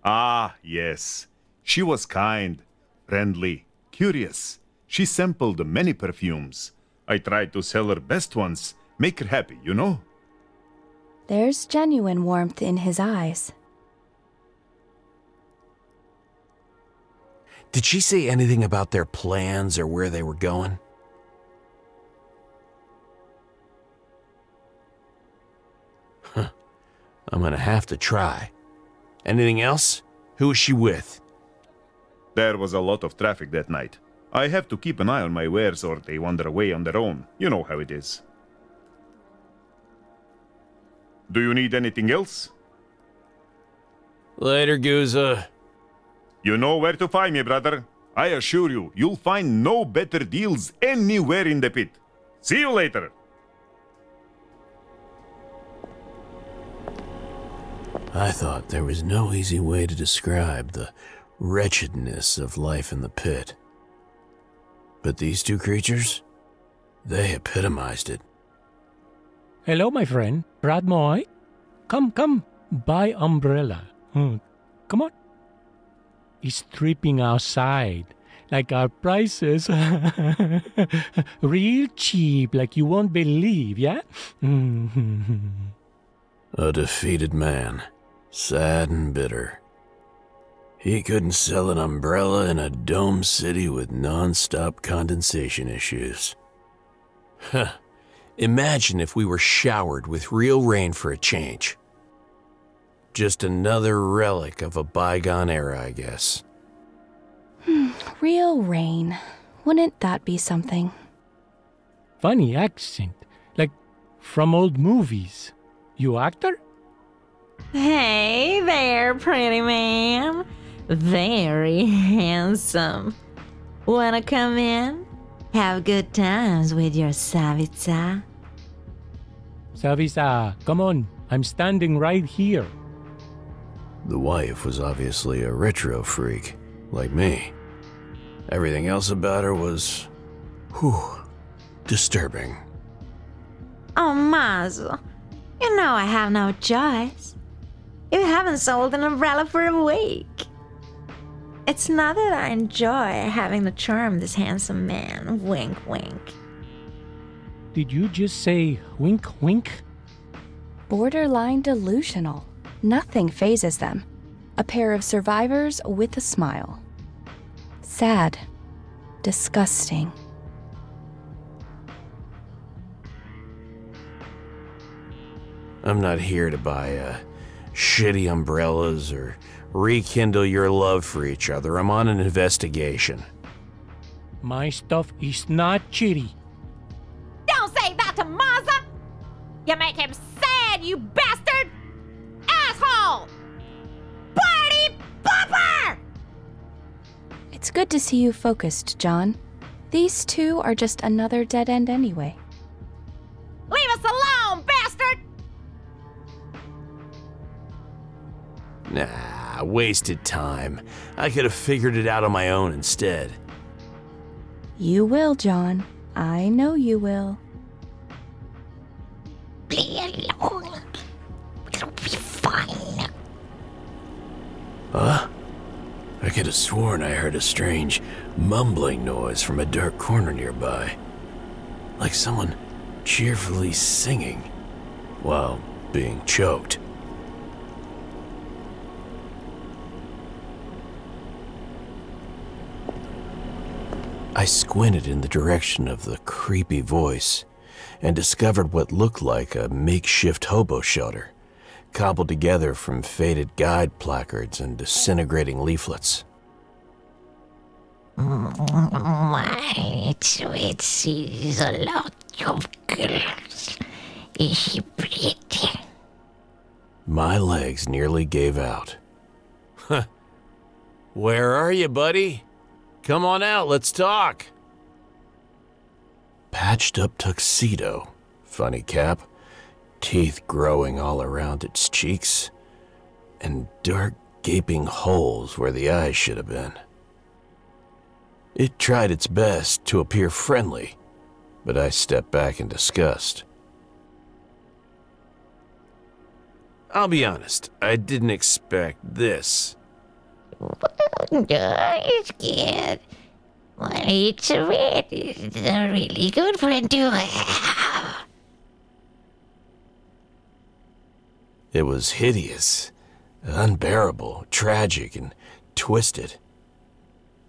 Ah, yes. She was kind, friendly, curious. She sampled many perfumes. I tried to sell her best ones, make her happy, you know?
There's genuine warmth in his eyes.
Did she say anything about their plans or where they were going? Huh. I'm gonna have to try. Anything else? Who is she with?
There was a lot of traffic that night. I have to keep an eye on my wares or they wander away on their own. You know how it is. Do you need anything else?
Later, Gouza.
You know where to find me, brother. I assure you, you'll find no better deals anywhere in the pit. See you later.
I thought there was no easy way to describe the wretchedness of life in the pit. But these two creatures, they epitomized it.
Hello, my friend. Radmoy? Come. Buy umbrella. Come on. It's tripping outside. Like our prices. Real cheap, like you won't believe, yeah?
A defeated man. Sad and bitter. He couldn't sell an umbrella in a dome city with non-stop condensation issues. Huh. Imagine if we were showered with real rain for a change. Just another relic of a bygone era, I guess.
Real rain. Wouldn't that be something?
funny accent, like from old movies. You actor?
Hey there, pretty man. Very handsome. Wanna come in? Have good times with your Savitsa?
Savisa, come on. I'm standing right here.
The wife was obviously a retro freak, like me. Everything else about her was, disturbing.
Oh, Mazel. You know I have no choice. You haven't sold an umbrella for a week. It's not that I enjoy having to charm this handsome man. Wink, wink.
Did you just say wink, wink?
Borderline delusional. Nothing phases them. A pair of survivors with a smile. Sad. Disgusting.
I'm not here to buy shitty umbrellas or rekindle your love for each other. I'm on an investigation.
My stuff is not chitty.
Don't say that to Maza! You make him sad, you bastard! Asshole! Party popper!
It's good to see you focused, John. These two are just another dead end anyway.
Leave us alone, bastard!
Nah, wasted time. I could have figured it out on my own instead.
You will, John. I know you will.
Leave alone. It'll be fine.
Huh? I could have sworn I heard a strange mumbling noise from a dark corner nearby. Like someone cheerfully singing while being choked. I squinted in the direction of the creepy voice and discovered what looked like a makeshift hobo shelter, cobbled together from faded guide placards and disintegrating leaflets.
It's a lot of girls. Is she pretty?
My legs nearly gave out. Where are you, buddy? Come on out, let's talk. Patched up tuxedo, funny cap, teeth growing all around its cheeks, and dark gaping holes where the eyes should have been. It tried its best to appear friendly, but I stepped back in disgust. I'll be honest, I didn't expect this.
It's good. Well, it's a really good friend to have.
It was hideous, unbearable, tragic, and twisted.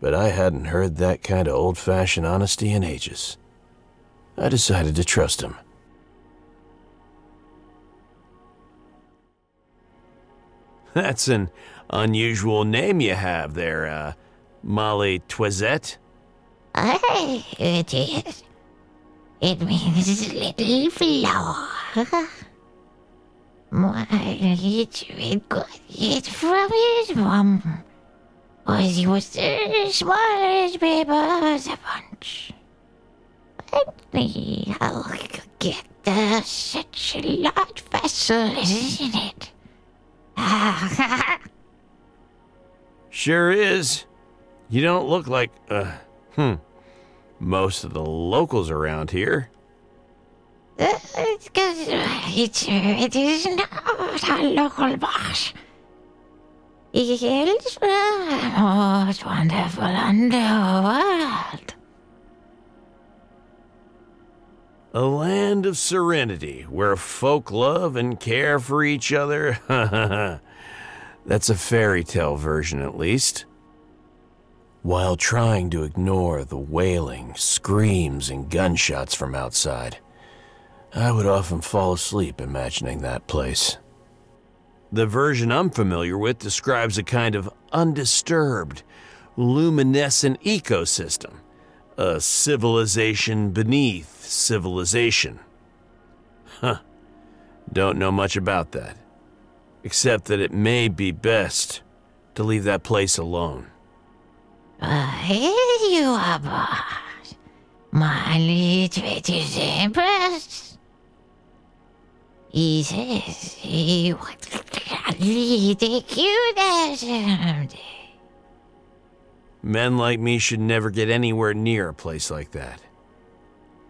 But I hadn't heard that kind of old-fashioned honesty in ages. I decided to trust him. That's an unusual name you have there, Molly Twisette.
It is. It means little flower. It's good. It's from his mom. Was he was the smallest baby of the bunch. I'll get such a large vessel, isn't it?
Sure is. You don't look like, most of the locals around here.
It's because it is not a local boss. He hails from the most wonderful underworld.
A land of serenity where folk love and care for each other. That's a fairy tale version, at least. While trying to ignore the wailing, screams, and gunshots from outside, I would often fall asleep imagining that place. The version I'm familiar with describes a kind of undisturbed, luminescent ecosystem, A civilization beneath civilization. Huh. Don't know much about that. Except that it may be best to leave that place alone.
Here you are, boss. My little empress. He says he wants to take you there someday.
Men like me should never get anywhere near a place like that.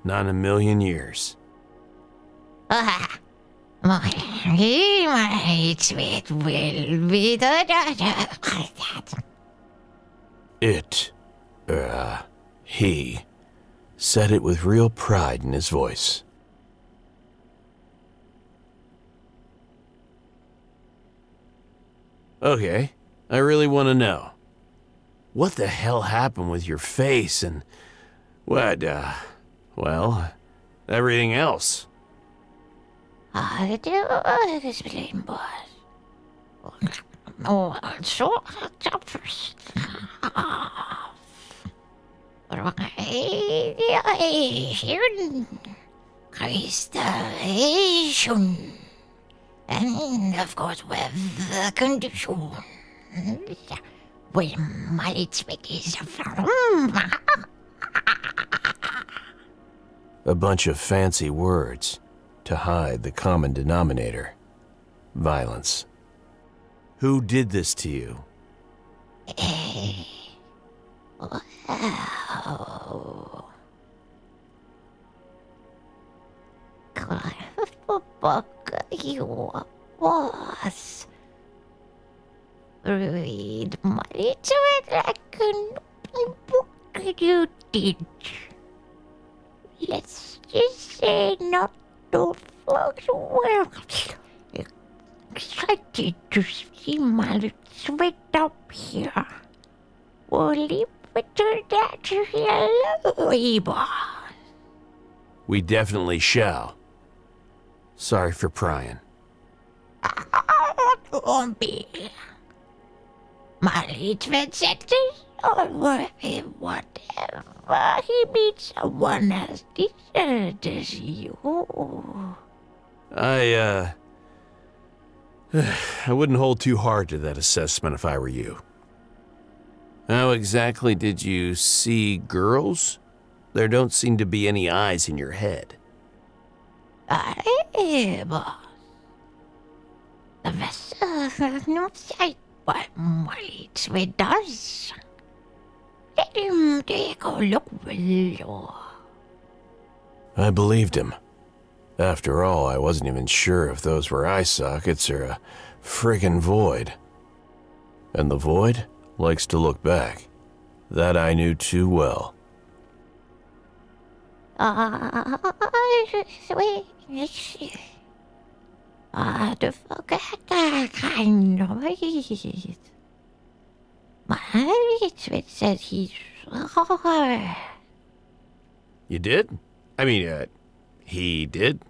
Not in a million years.
My sweet will be the daughter.
He said it with real pride in his voice. Okay, I really want to know. What the hell happened with your face and well, everything else?
I do explain, boss. Oh, so crystallization, and of course with the condition where my trick is from.
A bunch of fancy words to hide the common denominator. Violence. Who did this to you?
Wow. Book you was. Read my little like book you did. Let's just say not to folks well. Excited to see my little sweat up here. We'll leave it to that to hello, boss.
We definitely shall. Sorry for prying.
Won't be. My little sectors or whatever. He meets someone as decent as you.
I wouldn't hold too hard to that assessment if I were you. How exactly did you see girls? There don't seem to be any eyes in your head.
Boss. The vessel has no sight, but my it does. Let him take a look below.
I believed him. After all, I wasn't even sure if those were eye sockets or a friggin' void. And the void likes to look back. That I knew too well.
To forget that kind of it. My Switch said he saw.
You did? I mean, he did?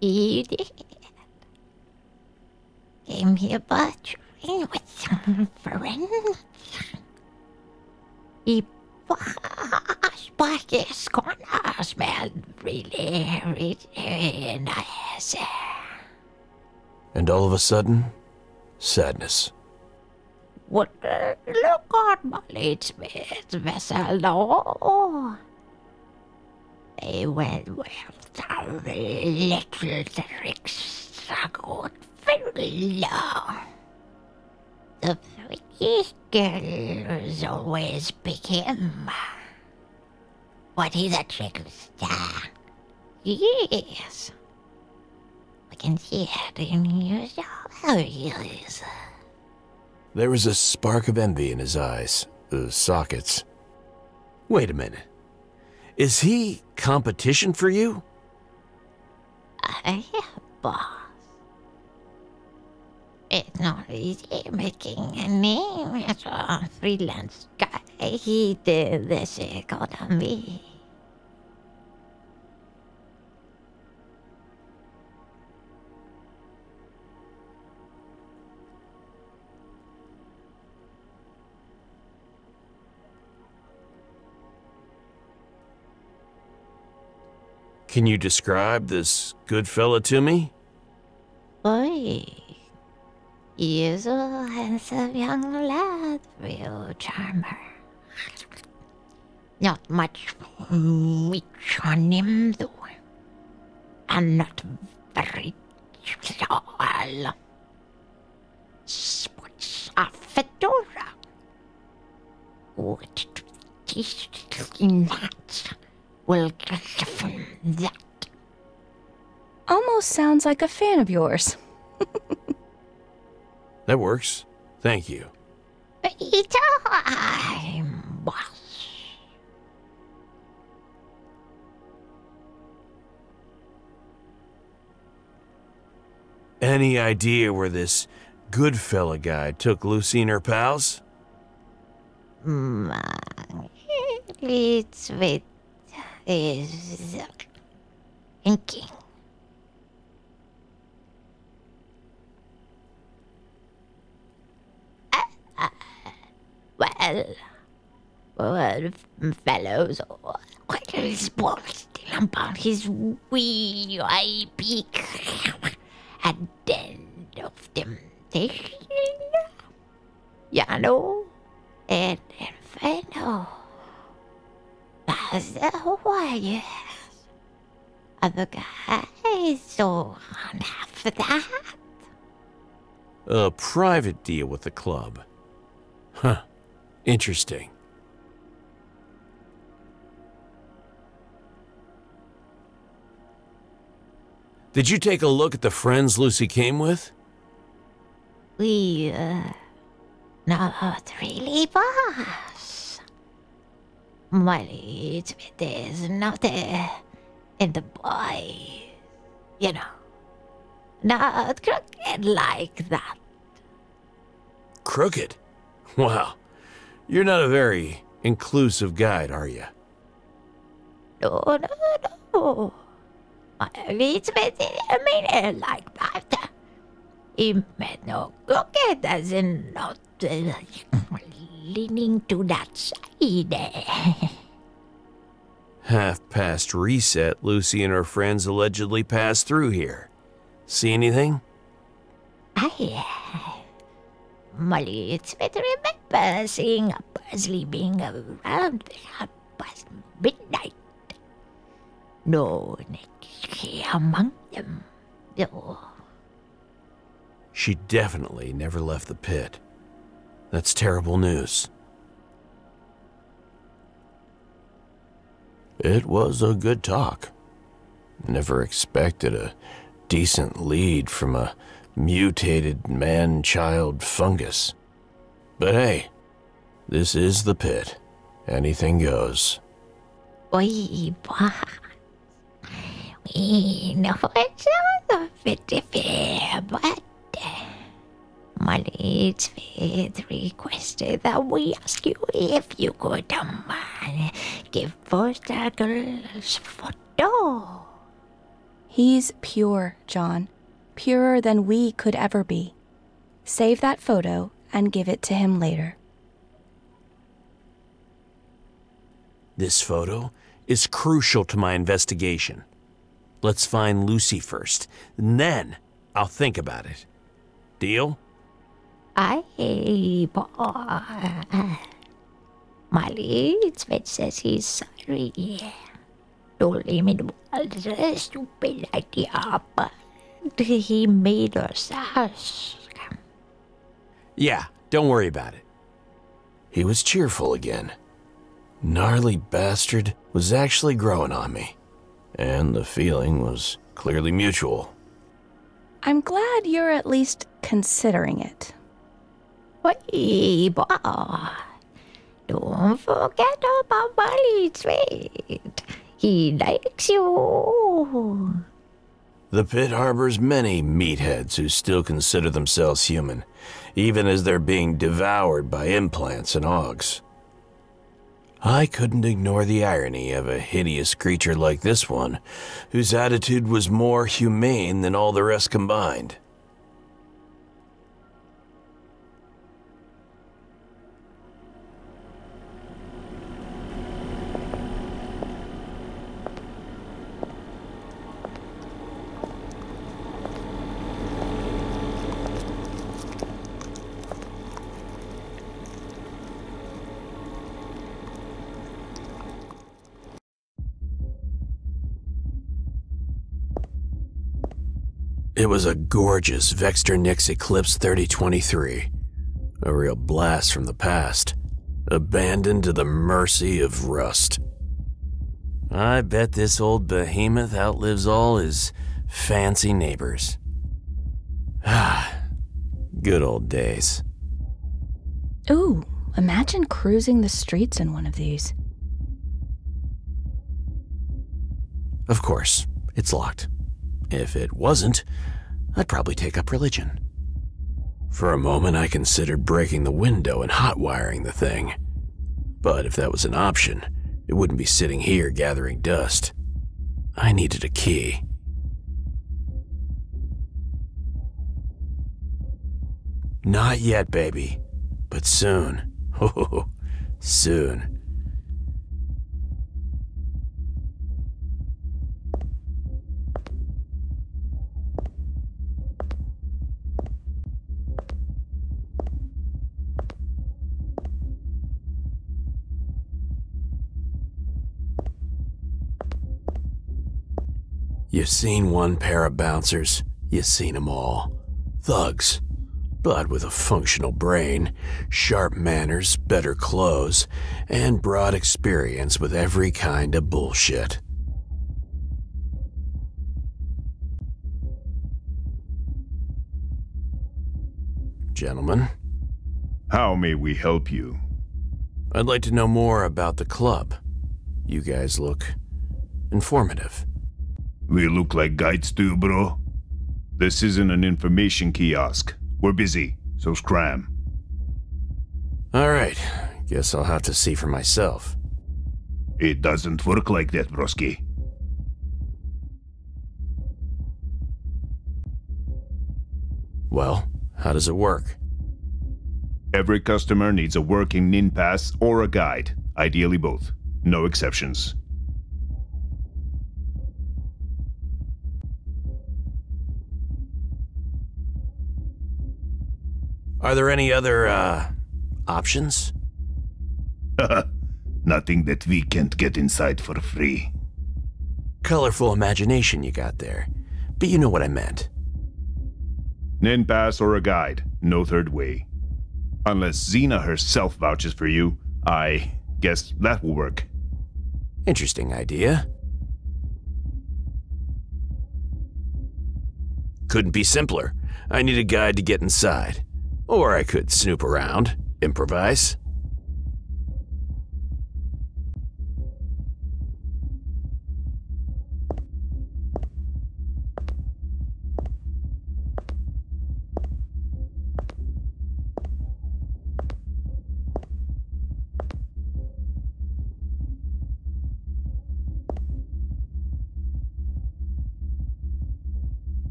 He did. Came here butchering with some friends. He washed by his corner, smelled really nice.
And all of a sudden, sadness.
What look on my late Smith's vessel, though. They went with the little tricks I got very long. The pretty girls always pick him. But he's a trickster. Yes. I can see it in his eyes.
There was a spark of envy in his eyes, sockets. Wait a minute. Is he competition for you?
Boss. It's not easy making a name as a freelance guy. He did this economy.
Can you describe this good fella to me?
Boy, he is a handsome young lad, real charmer. Not much meat on him, though. And not very tall. Sports a fedora. What that will get from that.
Almost sounds like a fan of yours.
That works. Thank you.
Time, boss.
Any idea where this good fella guy took Lucy and her pals?
It's with his thinking. Well, fellows are quite boasting about his wee eye peak at the end of temptation. You know, an inferno. That's why other guys don't have that.
A private deal with the club. Huh. Interesting. Did you take a look at the friends Lucy came with?
We, not really, boss. Money, there's nothing in the boy, you know. Not crooked like that.
Crooked? Wow. You're not a very inclusive guide, are you?
No. It's I mean it like that. He meant no crooked as in not leaning to that side.
Half past reset, Lucy and her friends allegedly passed through here. See anything?
Molly, it's better remember seeing a Paisley being around there past midnight. No Nicky among them, though.
She definitely never left the pit. That's terrible news. It was a good talk. Never expected a decent lead from a mutated man-child fungus. But hey, this is the pit. Anything goes.
Oi, boss. We know it's not a bit fair, but Molly, it's been requested that we ask you if you could give Foster girls photo.
He's pure, John. Purer than we could ever be. Save that photo and give it to him later.
This photo is crucial to my investigation. Let's find Lucy first, and then I'll think about it. Deal?
Aye, boy. Molly, Smith says he's sorry. Told him it was a stupid idea, but he made us ask.
Yeah, don't worry about it. He was cheerful again. Gnarly bastard was actually growing on me, and the feeling was clearly mutual.
I'm glad you're at least considering it.
Hey, boy. Don't forget about Molly Smith. He likes you.
The pit harbors many meatheads who still consider themselves human, even as they're being devoured by implants and augs. I couldn't ignore the irony of a hideous creature like this one, whose attitude was more humane than all the rest combined. It was a gorgeous Vector Nix Eclipse 3023. A real blast from the past. Abandoned to the mercy of rust. I bet this old behemoth outlives all his fancy neighbors. Ah, good old days.
Ooh, imagine cruising the streets in one of these.
Of course, it's locked. If it wasn't, I'd probably take up religion. For a moment, I considered breaking the window and hotwiring the thing. But if that was an option, it wouldn't be sitting here gathering dust. I needed a key. Not yet, baby. But soon. Oh, soon. You've seen one pair of bouncers, you've seen them all. Thugs, but with a functional brain, sharp manners, better clothes, and broad experience with every kind of bullshit. Gentlemen,
how may we help you?
I'd like to know more about the club. You guys look informative.
We look like guides too, bro. This isn't an information kiosk. We're busy, so scram.
Alright, guess I'll have to see for myself.
It doesn't work like that, broski.
Well, how does it work?
Every customer needs a working nin pass or a guide, ideally both. No exceptions.
Are there any other, options?
Nothing that we can't get inside for free.
Colorful imagination you got there. But you know what I meant.
Nin pass or a guide, no third way. Unless Xena herself vouches for you, I guess that will work.
Interesting idea. Couldn't be simpler. I need a guide to get inside. Or I could snoop around, improvise.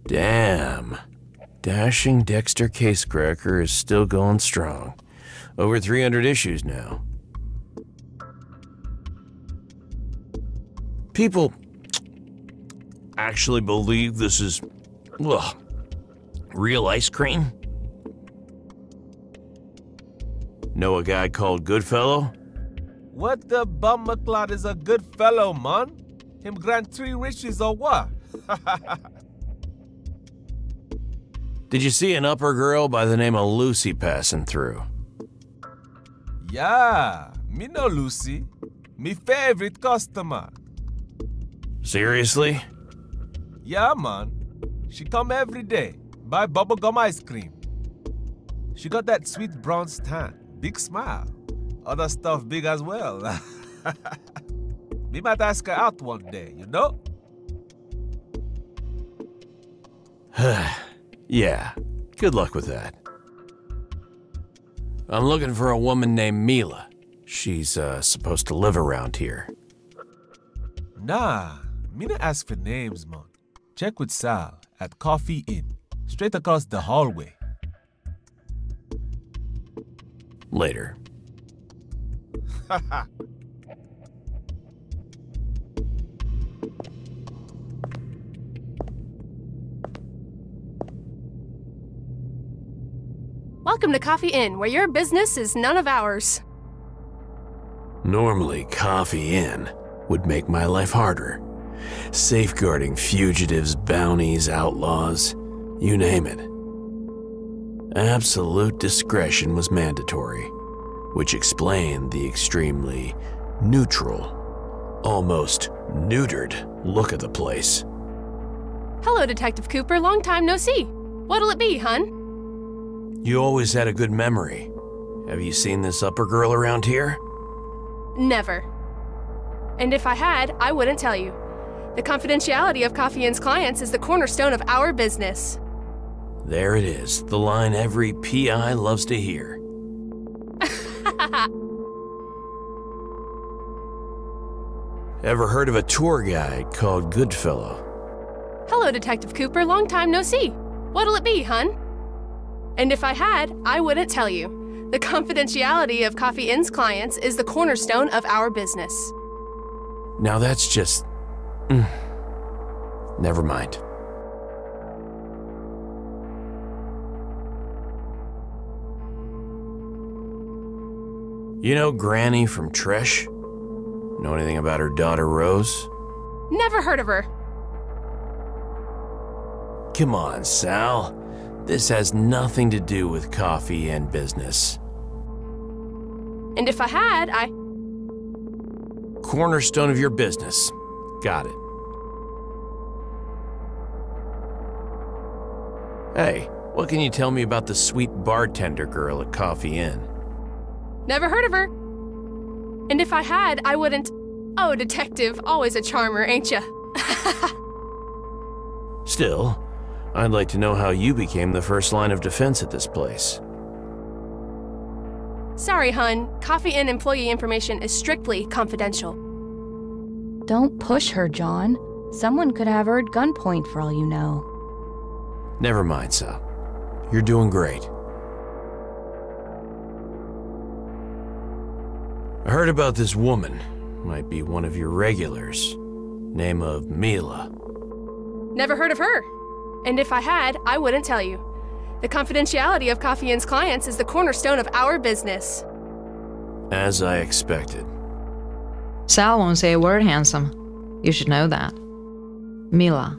Damn. Dashing Dexter Casecracker is still going strong. Over 300 issues now. People actually believe this is, real ice cream? Know a guy called Goodfellow?
What the bummerclot is a good fellow, man? Him grant 3 riches or what?
Did you see an upper girl by the name of Lucy passing through?
Yeah, me know Lucy. Me favorite customer.
Seriously?
Yeah, man. She come every day, buy bubblegum ice cream. She got that sweet bronze tan, big smile. Other stuff big as well. Me might ask her out one day, you know?
Yeah, good luck with that. I'm looking for a woman named Mila. She's, supposed to live around here.
Nah, me not ask for names, man. Check with Sal at Coffee Inn, straight across the hallway.
Later.
Welcome to Coffee Inn, where your business is none of ours.
Normally, Coffee Inn would make my life harder. Safeguarding fugitives, bounties, outlaws, you name it. Absolute discretion was mandatory, which explained the extremely neutral, almost neutered look of the place.
Hello, Detective Cooper. Long time no see. What'll it be, hun?
You always had a good memory. Have you seen this upper girl around here?
Never. And if I had, I wouldn't tell you. The confidentiality of Coffee Inn's clients is the cornerstone of our business.
There it is, the line every PI loves to hear. Ever heard of a tour guide called Goodfellow?
Hello, Detective Cooper. Long time no see. What'll it be, hun? And if I had, I wouldn't tell you. The confidentiality of Coffee Inn's clients is the cornerstone of our business.
Now that's just... Never mind. You know Granny from Tresh? Know anything about her daughter Rose?
Never heard of her.
Come on, Sal. This has nothing to do with Coffee and business.
And if I had,
Cornerstone of your business. Got it. Hey, what can you tell me about the sweet bartender girl at Coffee Inn?
Never heard of her. And if I had, I wouldn't... Oh, Detective, always a charmer, ain't ya?
Still, I'd like to know how you became the first line of defense at this place.
Sorry, hun. Coffee Inn employee information is strictly confidential.
Don't push her, John. Someone could have her at gunpoint for all you know.
Never mind, Sal. You're doing great. I heard about this woman. Might be one of your regulars. Name of Mila.
Never heard of her. And if I had, I wouldn't tell you. The confidentiality of Coffee Inn's clients is the cornerstone of our business.
As I expected.
Sal won't say a word, handsome. You should know that. Mila.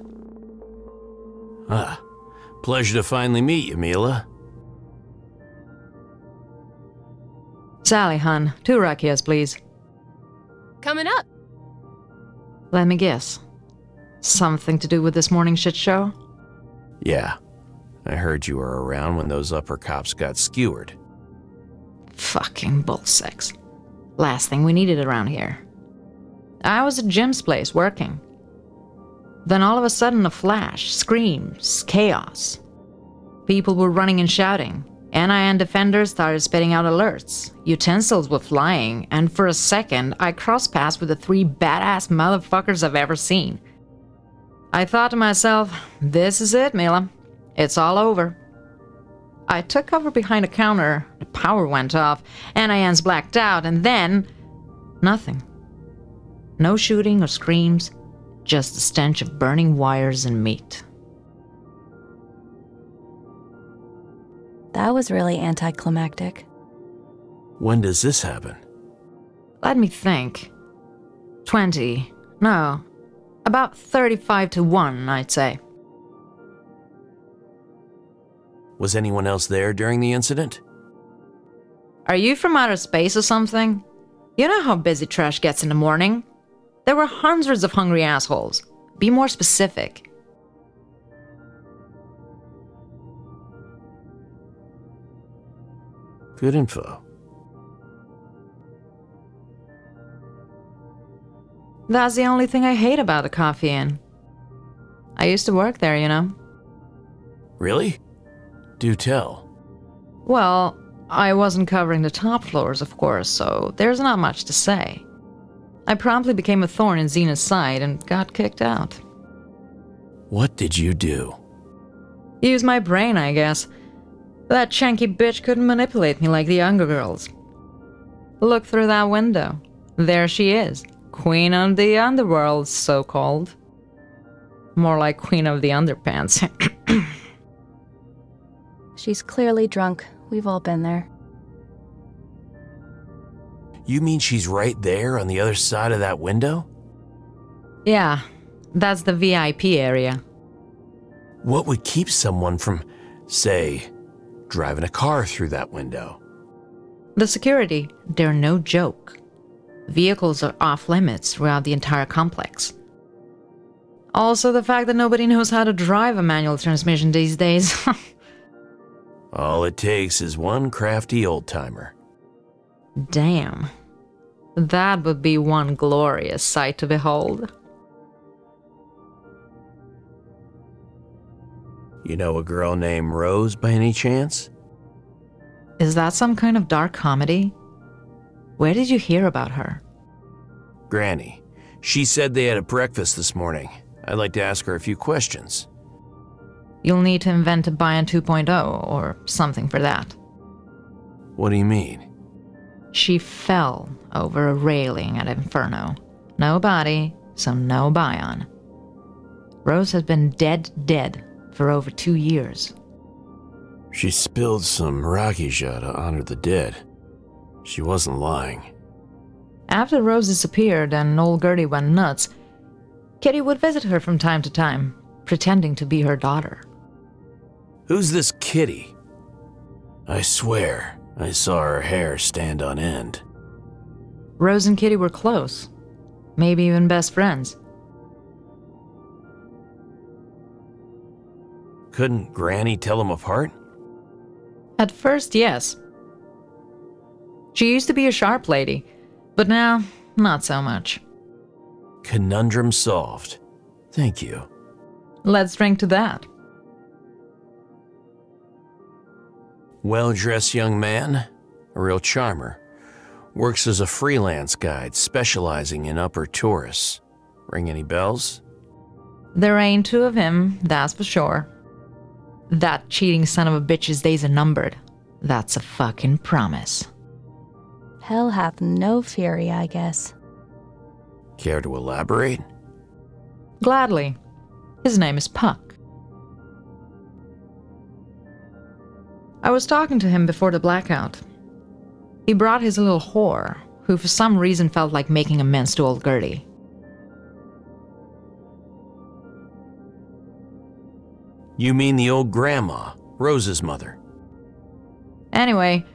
Ah, pleasure to finally meet you, Mila.
Sally, hun. 2 rakias, please.
Coming up.
Let me guess. Something to do with this morning shit show?
Yeah. I heard you were around when those upper cops got skewered.
Fucking bullsex. Last thing we needed around here. I was at Jim's place working. Then all of a sudden a flash, screams, chaos. People were running and shouting. NIN defenders started spitting out alerts. Utensils were flying, and for a second, I crossed paths with the 3 badass motherfuckers I've ever seen. I thought to myself, this is it, Mila. It's all over. I took cover behind a counter, the power went off, NINs blacked out, and then... nothing. No shooting or screams, just the stench of burning wires and meat.
That was really anticlimactic.
When does this happen?
Let me think. 20. No. About 35 to 1, I'd say.
Was anyone else there during the incident?
Are you from outer space or something? You know how busy trash gets in the morning? There were hundreds of hungry assholes. Be more specific.
Good info.
That's the only thing I hate about the Coffee Inn. I used to work there, you know.
Really? Do tell.
Well, I wasn't covering the top floors, of course, so there's not much to say. I promptly became a thorn in Zena's side and got kicked out.
What did you do?
Use my brain, I guess. That chunky bitch couldn't manipulate me like the younger girls. Look through that window. There she is. Queen of the underworld, so-called. More like queen of the underpants.
She's clearly drunk. we've all been there.
You mean she's right there on the other side of that window?
Yeah, that's the VIP area.
What would keep someone from, say, driving a car through that window?
The security, they're no joke. Vehicles are off limits throughout the entire complex. Also, the fact that nobody knows how to drive a manual transmission these days.
All it takes is one crafty old-timer.
Damn. That would be one glorious sight to behold.
You know a girl named Rose by any chance?
Is that some kind of dark comedy? Where did you hear about her?
Granny. She said they had a breakfast this morning. I'd like to ask her a few questions.
You'll need to invent a Bion 2.0 or something for that.
What do you mean?
She fell over a railing at Inferno. No body, so no Bion. Rose has been dead for over 2 years.
She spilled some Rakija to honor the dead. She wasn't lying.
After Rose disappeared and old Gertie went nuts, Kitty would visit her from time to time, pretending to be her daughter.
Who's this Kitty? I swear, I saw her hair stand on end.
Rose and Kitty were close, maybe even best friends.
Couldn't Granny tell them apart?
At first, yes. She used to be a sharp lady, but now, not so much.
Conundrum solved. Thank you.
Let's drink to that.
Well-dressed young man, a real charmer. Works as a freelance guide specializing in upper tourists. Ring any bells?
There ain't two of him, that's for sure. That cheating son of a bitch's days are numbered. That's a fucking promise.
Hell hath no fury, I guess.
Care to elaborate?
Gladly. His name is Puck. I was talking to him before the blackout. He brought his little whore, who for some reason felt like making amends to old Gertie.
You mean the old grandma, Rose's mother?
Anyway,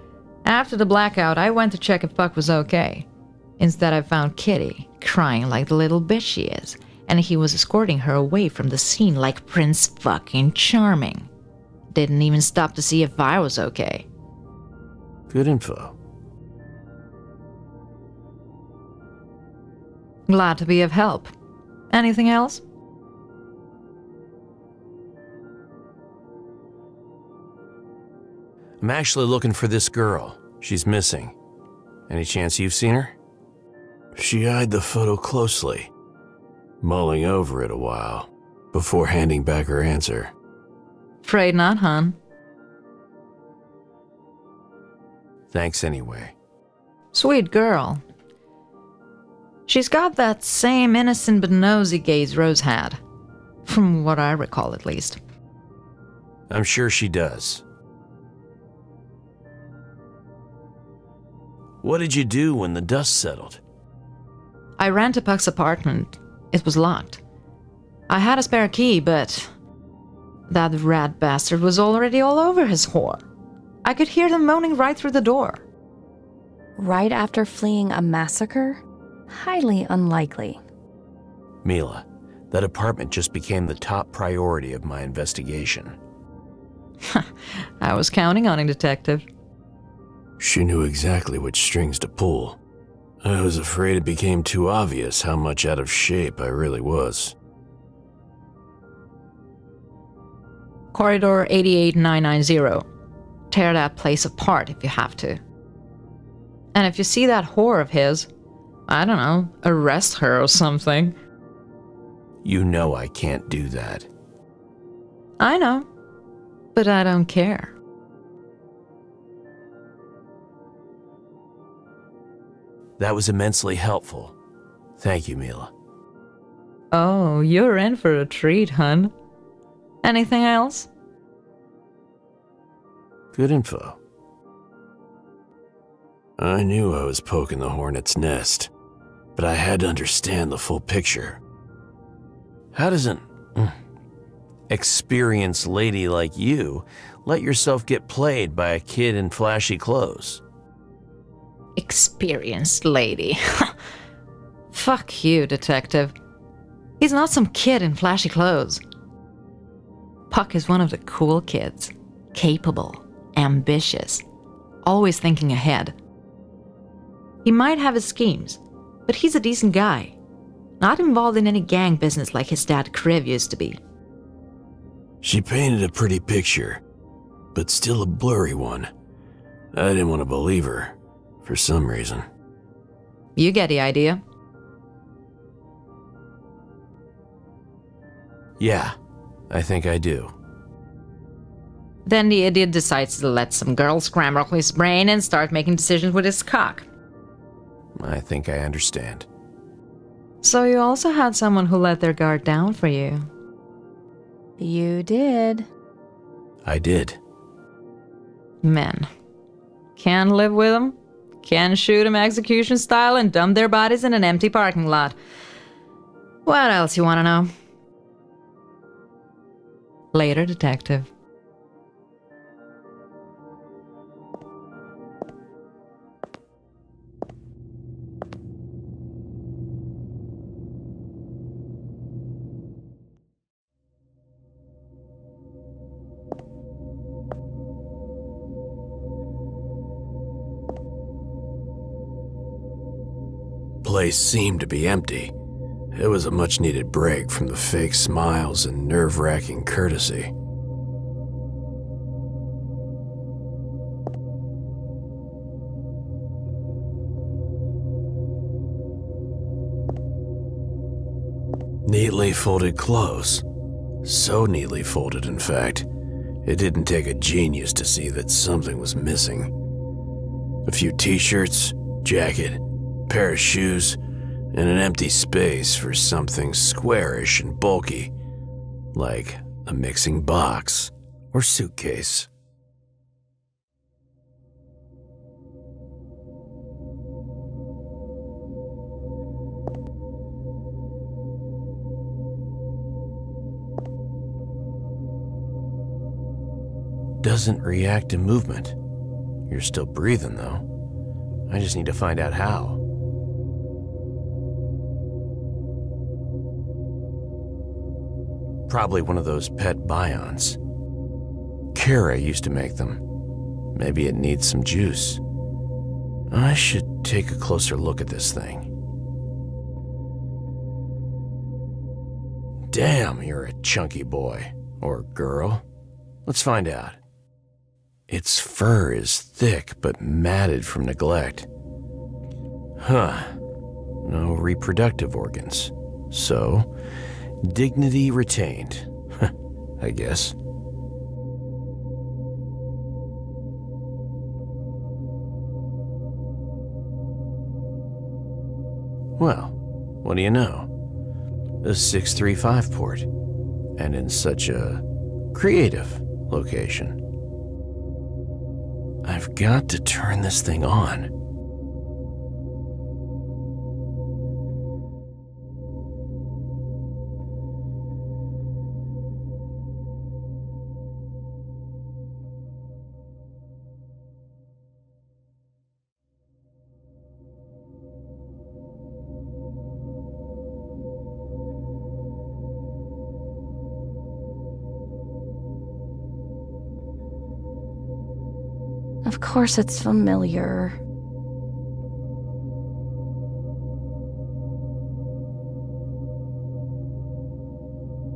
after the blackout, I went to check if Puck was okay. Instead, I found Kitty, crying like the little bitch she is, and he was escorting her away from the scene like Prince fucking Charming. Didn't even stop to see if I was okay.
Good info.
Glad to be of help. Anything else?
I'm actually looking for this girl. She's missing. Any chance you've seen her? She eyed the photo closely, mulling over it a while, before handing back her answer.
Afraid not, hon.
Thanks anyway.
Sweet girl. She's got that same innocent but nosy gaze Rose had. From what I recall, at least.
I'm sure she does. What did you do when the dust settled?
I ran to Puck's apartment. It was locked. I had a spare key, but that rat bastard was already all over his whore. I could hear them moaning right through the door.
Right after fleeing a massacre? Highly unlikely.
Mila, that apartment just became the top priority of my investigation.
I was counting on it, Detective.
She knew exactly which strings to pull. I was afraid it became too obvious how much out of shape I really was.
Corridor 88990. Tear that place apart if you have to. And if you see that whore of his, I don't know, arrest her or something.
You know I can't do that.
I know, but I don't care.
That was immensely helpful. Thank you, Mila.
Oh, you're in for a treat, hun. Anything else?
Good info. I knew I was poking the hornet's nest, but I had to understand the full picture. How does an experienced lady like you let yourself get played by a kid in flashy clothes?
Experienced lady. Fuck you, detective. He's not some kid in flashy clothes. Puck is one of the cool kids. Capable, ambitious, always thinking ahead. He might have his schemes, but he's a decent guy. Not involved in any gang business like his dad Kriv used to be.
She painted a pretty picture, but still a blurry one. I didn't want to believe her, for some reason.
You get the idea.
Yeah, I think I do.
Then the idiot decides to let some girl scramble his brain and start making decisions with his cock.
I think I understand.
So you also had someone who let their guard down for you.
You did.
I did.
Men. Can't live with them, can shoot them execution style and dump their bodies in an empty parking lot. What else you want to know? Later, detective.
Place seemed to be empty. It was a much-needed break from the fake smiles and nerve-wracking courtesy. Neatly folded clothes. So neatly folded, in fact. It didn't take a genius to see that something was missing. A few t-shirts, jacket, pair of shoes, and an empty space for something squarish and bulky, like a mixing box or suitcase. Doesn't react to movement. You're still breathing, though. I just need to find out how. Probably one of those pet Bygones. Kara used to make them. Maybe it needs some juice. I should take a closer look at this thing. Damn, you're a chunky boy. Or girl. Let's find out. Its fur is thick but matted from neglect. Huh. No reproductive organs. So, dignity retained. I guess. Well, what do you know? A 635 port. And in such a creative location. I've got to turn this thing on.
Of course it's familiar.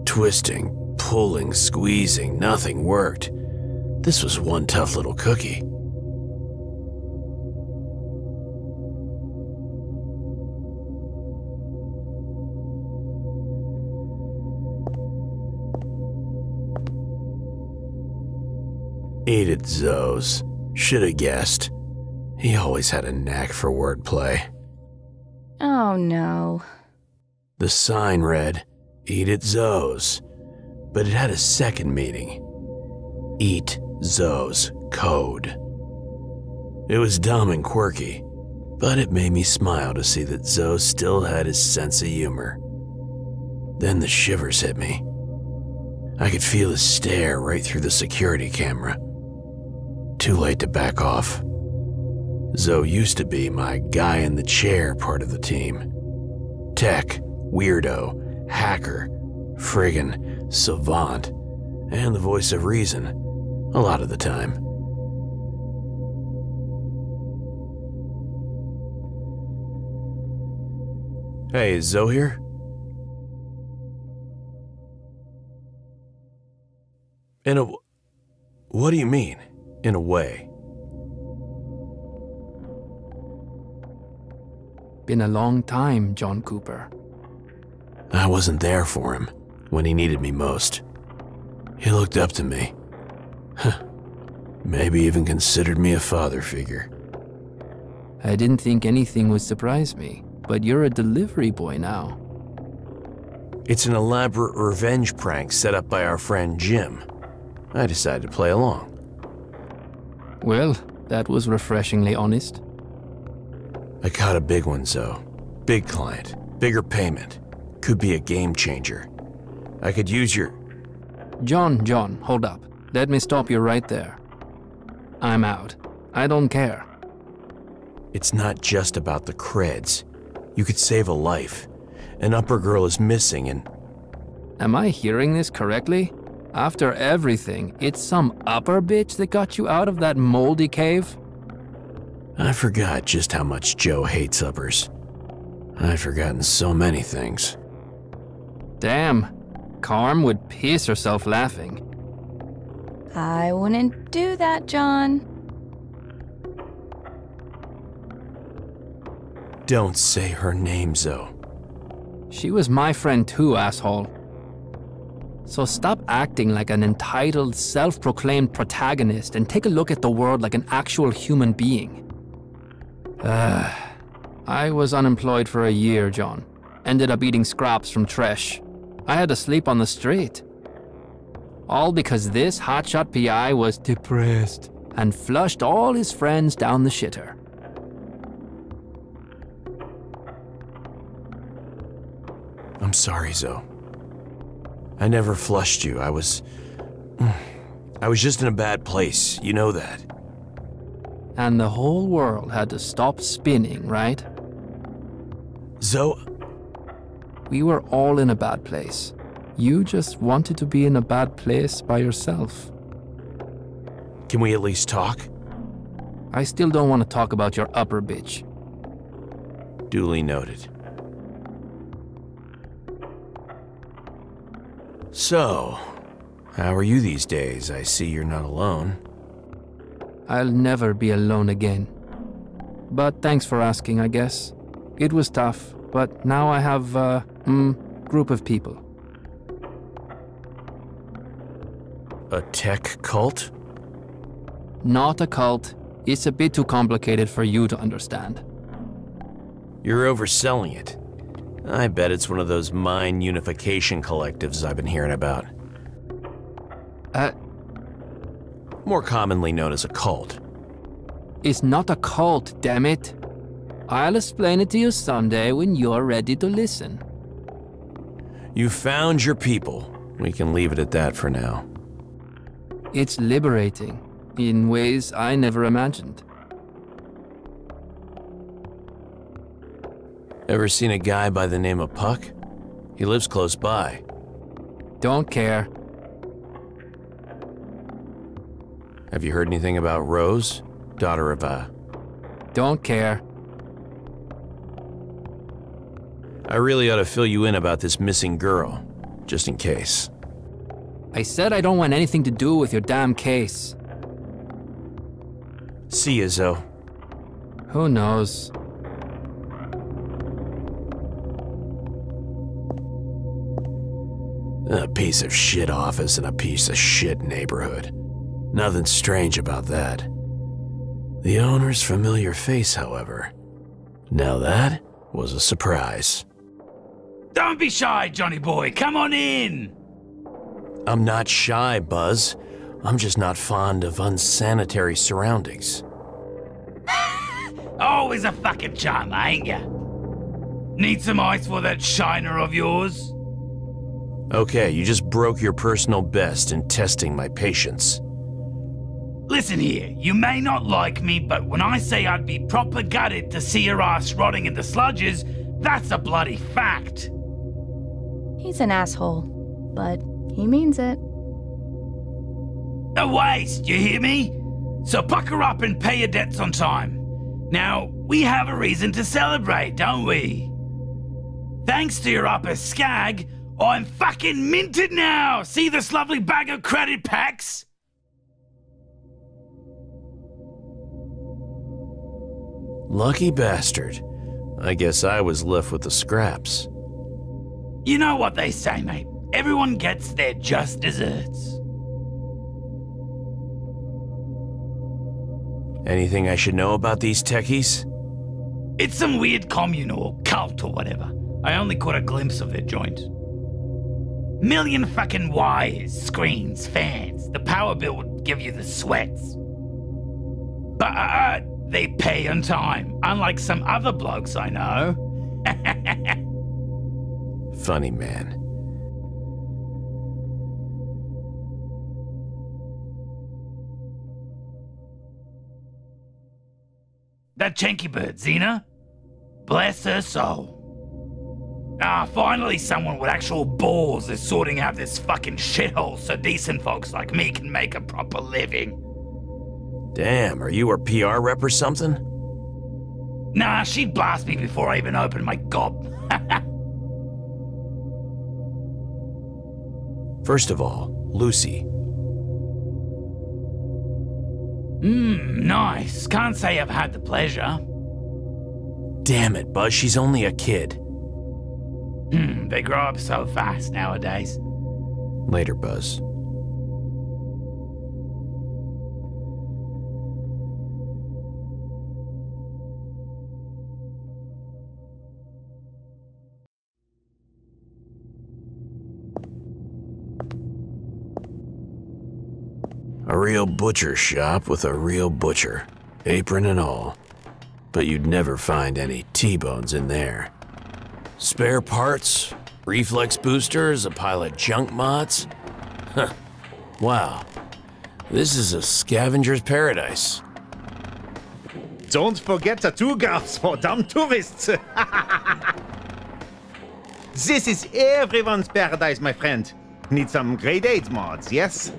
Twisting, pulling, squeezing, nothing worked. This was one tough little cookie. Eat it, Zoes. Shoulda guessed. He always had a knack for wordplay.
Oh no.
The sign read, "Eat it, Zoes," but it had a second meaning. Eat Zoes Code. It was dumb and quirky, but it made me smile to see that Zoe still had his sense of humor. Then the shivers hit me. I could feel his stare right through the security camera. Too late to back off. Zoe used to be my guy in the chair part of the team. Tech, weirdo, hacker, friggin' savant, and the voice of reason, a lot of the time. Hey, is Zoe here? What do you mean, in a way?
Been a long time, John Cooper.
I wasn't there for him when he needed me most. He looked up to me. Maybe even considered me a father figure.
I didn't think anything would surprise me, but you're a delivery boy now.
It's an elaborate revenge prank set up by our friend Jim. I decided to play along.
Well, that was refreshingly honest.
I caught a big one, Zoe. Big client, bigger payment. Could be a game changer. I could use your...
John, hold up. Let me stop you right there. I'm out. I don't care.
It's not just about the creds. You could save a life. An upper girl is missing and...
Am I hearing this correctly? After everything, it's some upper bitch that got you out of that moldy cave?
I forgot just how much Joe hates uppers. I've forgotten so many things.
Damn. Carm would piss herself laughing.
I wouldn't do that, John.
Don't say her name, Zoe.
She was my friend too, asshole. So stop acting like an entitled, self-proclaimed protagonist and take a look at the world like an actual human being. I was unemployed for a year, John. Ended up eating scraps from trash. I had to sleep on the street. All because this hotshot PI was depressed and flushed all his friends down the shitter.
I'm sorry, Zoe. I never flushed you. I was just in a bad place. You know that.
And the whole world had to stop spinning, right?
Zoe...
We were all in a bad place. You just wanted to be in a bad place by yourself.
Can we at least talk?
I still don't want to talk about your upper bitch.
Duly noted. So, how are you these days? I see you're not alone.
I'll never be alone again. But thanks for asking, I guess. It was tough, but now I have a group of people.
A tech cult?
Not a cult. It's a bit too complicated for you to understand.
You're overselling it. I bet it's one of those mind unification collectives I've been hearing about. More commonly known as a cult.
It's not a cult, damn it. I'll explain it to you someday when you're ready to listen.
You found your people. We can leave it at that for now.
It's liberating, in ways I never imagined.
Ever seen a guy by the name of Puck? He lives close by.
Don't care.
Have you heard anything about Rose? Daughter of
Don't care.
I really ought to fill you in about this missing girl, just in case.
I said I don't want anything to do with your damn case.
See ya, Zoe.
Who knows?
A piece of shit office in a piece of shit neighborhood. Nothing strange about that. The owner's familiar face, however. Now that was a surprise.
Don't be shy, Johnny boy. Come on in.
I'm not shy, Buzz. I'm just not fond of unsanitary surroundings.
Always a fucking charmer, ain't ya? Need some ice for that shiner of yours?
Okay, you just broke your personal best in testing my patience.
Listen here, you may not like me, but when I say I'd be proper gutted to see your ass rotting in the sludges, that's a bloody fact.
He's an asshole, but he means it.
A waste, you hear me? So pucker up and pay your debts on time. Now, we have a reason to celebrate, don't we? Thanks to your upper skag, I'm fucking minted now! See this lovely bag of credit packs?
Lucky bastard. I guess I was left with the scraps.
You know what they say, mate. Everyone gets their just desserts.
Anything I should know about these techies?
It's some weird commune or cult or whatever. I only caught a glimpse of their joint. Million fucking wires, screens, fans. The power bill would give you the sweats. But they pay on time, unlike some other blokes I know.
Funny man.
That Chenky bird, Xena? Bless her soul. Finally someone with actual balls is sorting out this fucking shithole so decent folks like me can make a proper living.
Damn, are you her PR rep or something?
Nah, she'd blast me before I even opened my gob.
First of all, Lucy.
Nice. Can't say I've had the pleasure.
Damn it, Buzz, she's only a kid.
They grow up so fast nowadays.
Later, Buzz. A real butcher shop with a real butcher, apron and all. But you'd never find any T-bones in there. Spare parts, reflex boosters, a pile of junk mods. Huh. Wow. This is a scavenger's paradise.
Don't forget the autographs for dumb tourists. This is everyone's paradise, my friend. Need some grade 8 mods, yes?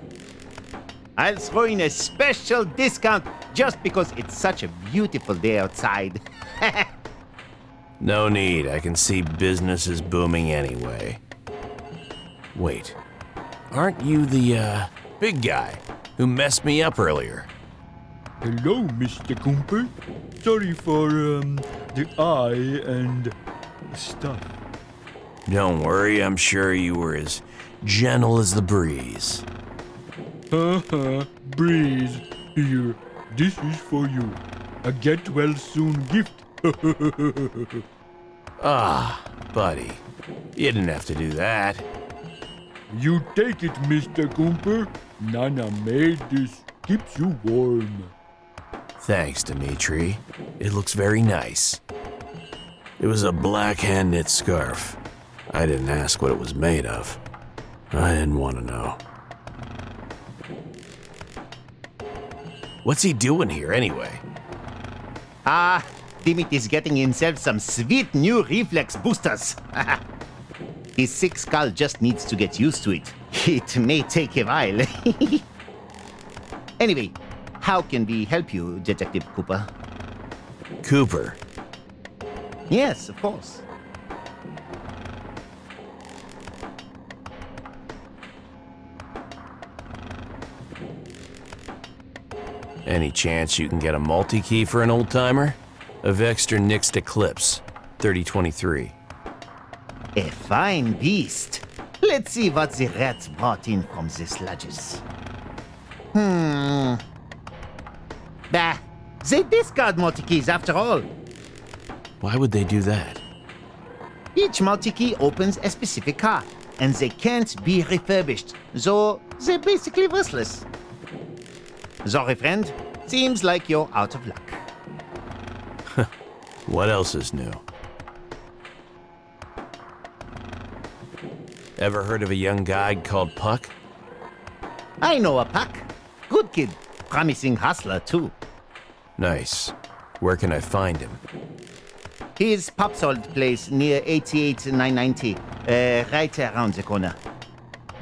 I'll throw in a special discount just because it's such a beautiful day outside.
No need, I can see business is booming anyway. Wait, aren't you the, big guy who messed me up earlier?
Hello, Mr. Cooper. Sorry for, the eye and stuff.
Don't worry, I'm sure you were as gentle as the breeze.
Breeze. Here, this is for you. A get-well-soon gift.
Buddy. You didn't have to do that.
You take it, Mr. Cooper. Nana made this. Keeps you warm.
Thanks, Dimitri. It looks very nice. It was a black hand-knit scarf. I didn't ask what it was made of. I didn't want to know. What's he doing here, anyway?
Dimit is getting himself some sweet new reflex boosters. His sick skull just needs to get used to it. It may take a while. Anyway, how can we help you, Detective Cooper?
Cooper?
Yes, of course.
Any chance you can get a multi-key for an old-timer? A Vexter Nixed Eclipse, 3023.
A fine beast. Let's see what the rats brought in from the sludges. Bah, they discard multi-keys after all.
Why would they do that?
Each multi-key opens a specific car, and they can't be refurbished, so they're basically worthless. Sorry, friend. Seems like you're out of luck.
What else is new? Ever heard of a young guy called Puck?
I know a Puck. Good kid. Promising hustler, too.
Nice. Where can I find him?
His Pop's old place near 88990. Right around the corner.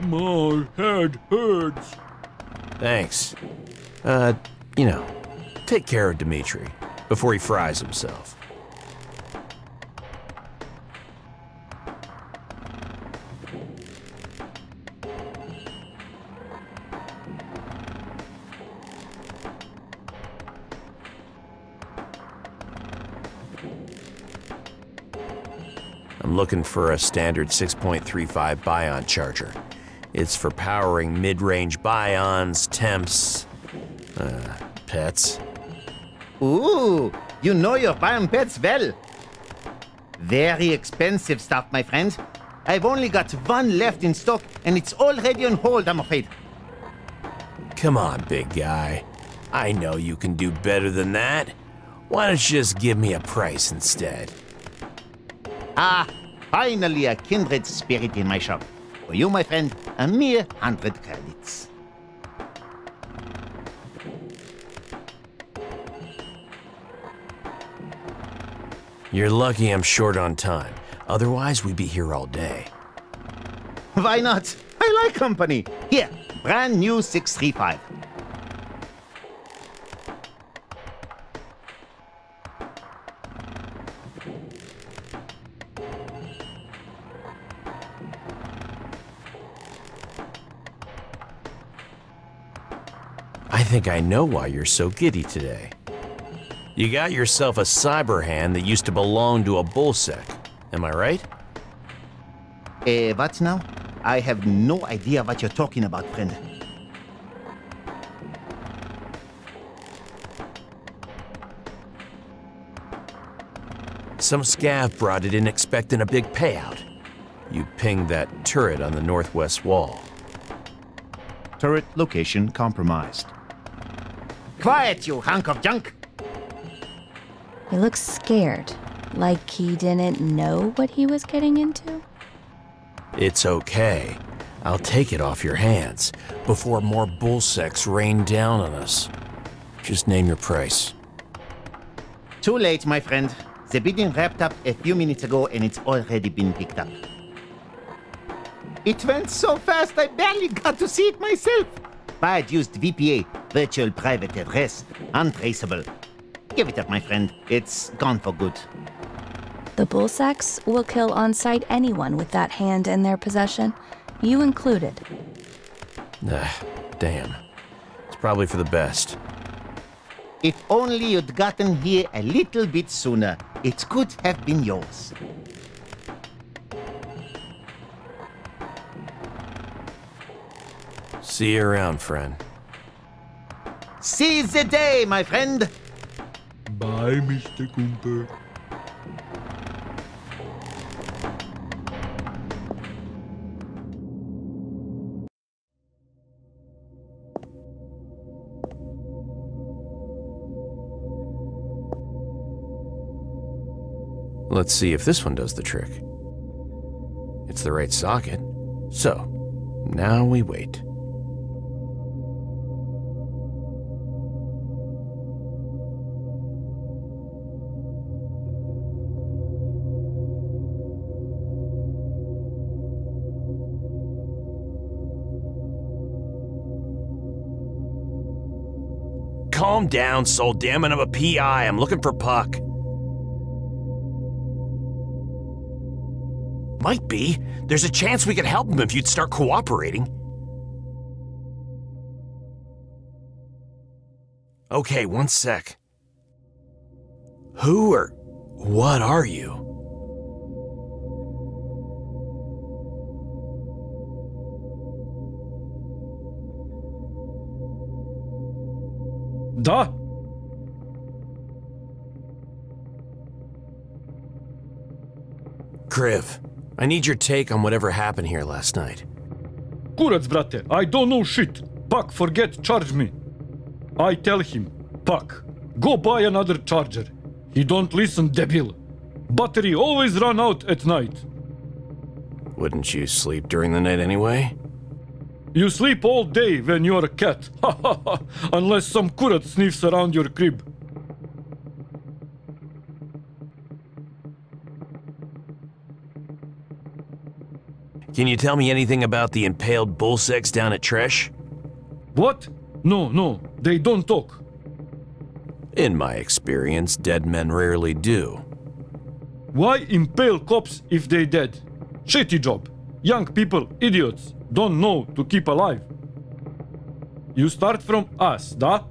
My head hurts.
Thanks. Take care of Dimitri before he fries himself. I'm looking for a standard 6.35 Bion charger. It's for powering mid-range Bions, temps, pets.
Ooh, you know your Bion pets well. Very expensive stuff, my friend. I've only got one left in stock, and it's already on hold, I'm afraid.
Come on, big guy. I know you can do better than that. Why don't you just give me a price instead?
Ah, finally a kindred spirit in my shop. For you, my friend, a mere 100 credits.
You're lucky I'm short on time. Otherwise, we'd be here all day.
Why not? I like company. Here, brand new 635.
I think I know why you're so giddy today. You got yourself a cyber hand that used to belong to a bullsec. Am I right?
What now? I have no idea what you're talking about, friend.
Some scav brought it in expecting a big payout. You pinged that turret on the northwest wall.
Turret location compromised.
Quiet, you hunk of junk!
He looks scared, like he didn't know what he was getting into.
It's okay. I'll take it off your hands before more bullsecks rain down on us. Just name your price.
Too late, my friend. The bidding wrapped up a few minutes ago and it's already been picked up. It went so fast I barely got to see it myself. Bad used VPA, virtual private address, untraceable. Give it up, my friend. It's gone for good.
The bullsecks will kill on-site anyone with that hand in their possession, you included.
Damn. It's probably for the best.
If only you'd gotten here a little bit sooner, it could have been yours.
See you around, friend.
Seize the day, my friend!
Bye, Mr. Cooper.
Let's see if this one does the trick. It's the right socket. So, now we wait. Calm down, soul damn it, I'm a PI. I'm looking for Puck. Might be. There's a chance we could help him if you'd start cooperating. Okay, one sec. Who or what are you?
Da?
Kriv, I need your take on whatever happened here last night.
Kurac, brate, I don't know shit. Puck, forget, charge me. I tell him, Puck, go buy another charger. He don't listen, debil. Battery always run out at night.
Wouldn't you sleep during the night anyway?
You sleep all day when you're a cat. Ha ha ha. Unless some kurat sniffs around your crib.
Can you tell me anything about the impaled bull sex down at Tresh?
What? No, they don't talk.
In my experience, dead men rarely do.
Why impale cops if they dead? Shitty job. Young people, idiots, don't know to keep alive. You start from us, da?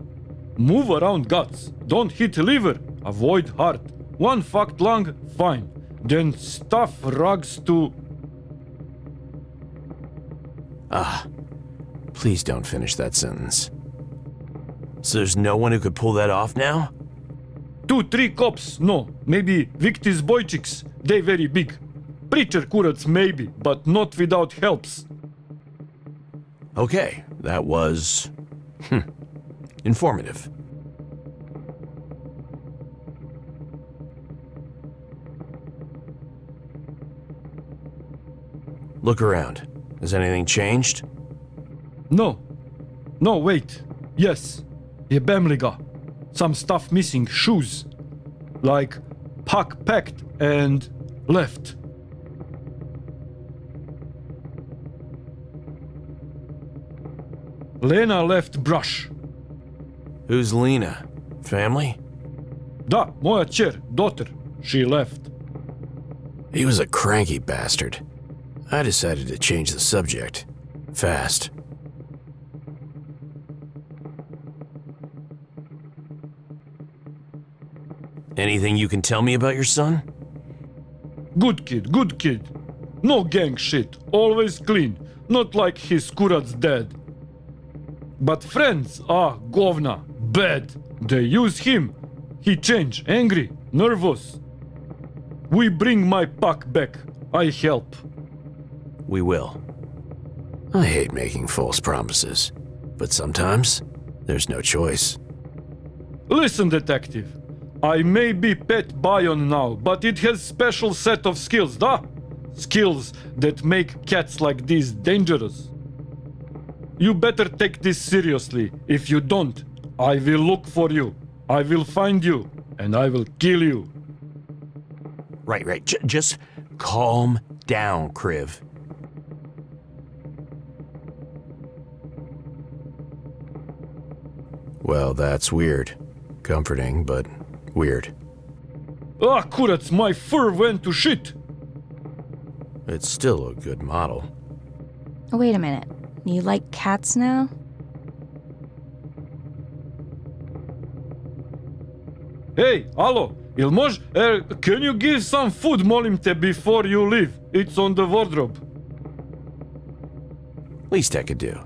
Move around guts, don't hit liver, avoid heart. One fucked lung, fine. Then stuff rugs to...
Please don't finish that sentence. So there's no one who could pull that off now?
2-3 cops, no. Maybe Victis Boychiks, they very big. Preacher kurats maybe, but not without helps.
Okay, that was... informative. Look around. Has anything changed?
No, wait. Yes, Jebemliga. Some stuff missing, shoes. Like, pack packed and left. Lena left brush.
Who's Lena? Family?
Da, moja cher, daughter. She left.
He was a cranky bastard. I decided to change the subject. Fast. Anything you can tell me about your son?
Good kid. No gang shit, always clean. Not like his kurat's dad. But friends, govna, bad. They use him. He change, angry, nervous. We bring my pack back. I help.
We will. I hate making false promises, but sometimes there's no choice.
Listen, detective. I may be pet Bion now, but it has special set of skills, da? Skills that make cats like these dangerous. You better take this seriously. If you don't, I will look for you. I will find you, and I will kill you.
Right. Just calm down, Kriv. Well, that's weird. Comforting, but weird.
Kurats, my fur went to shit!
It's still a good model.
Wait a minute. You like cats now?
Hey, allo, Ilmoj, can you give some food, molim te, before you leave? It's on the wardrobe.
Least I could do.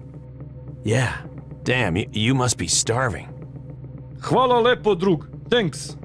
Yeah, damn, you must be starving.
Hvala lepo, drug. Thanks.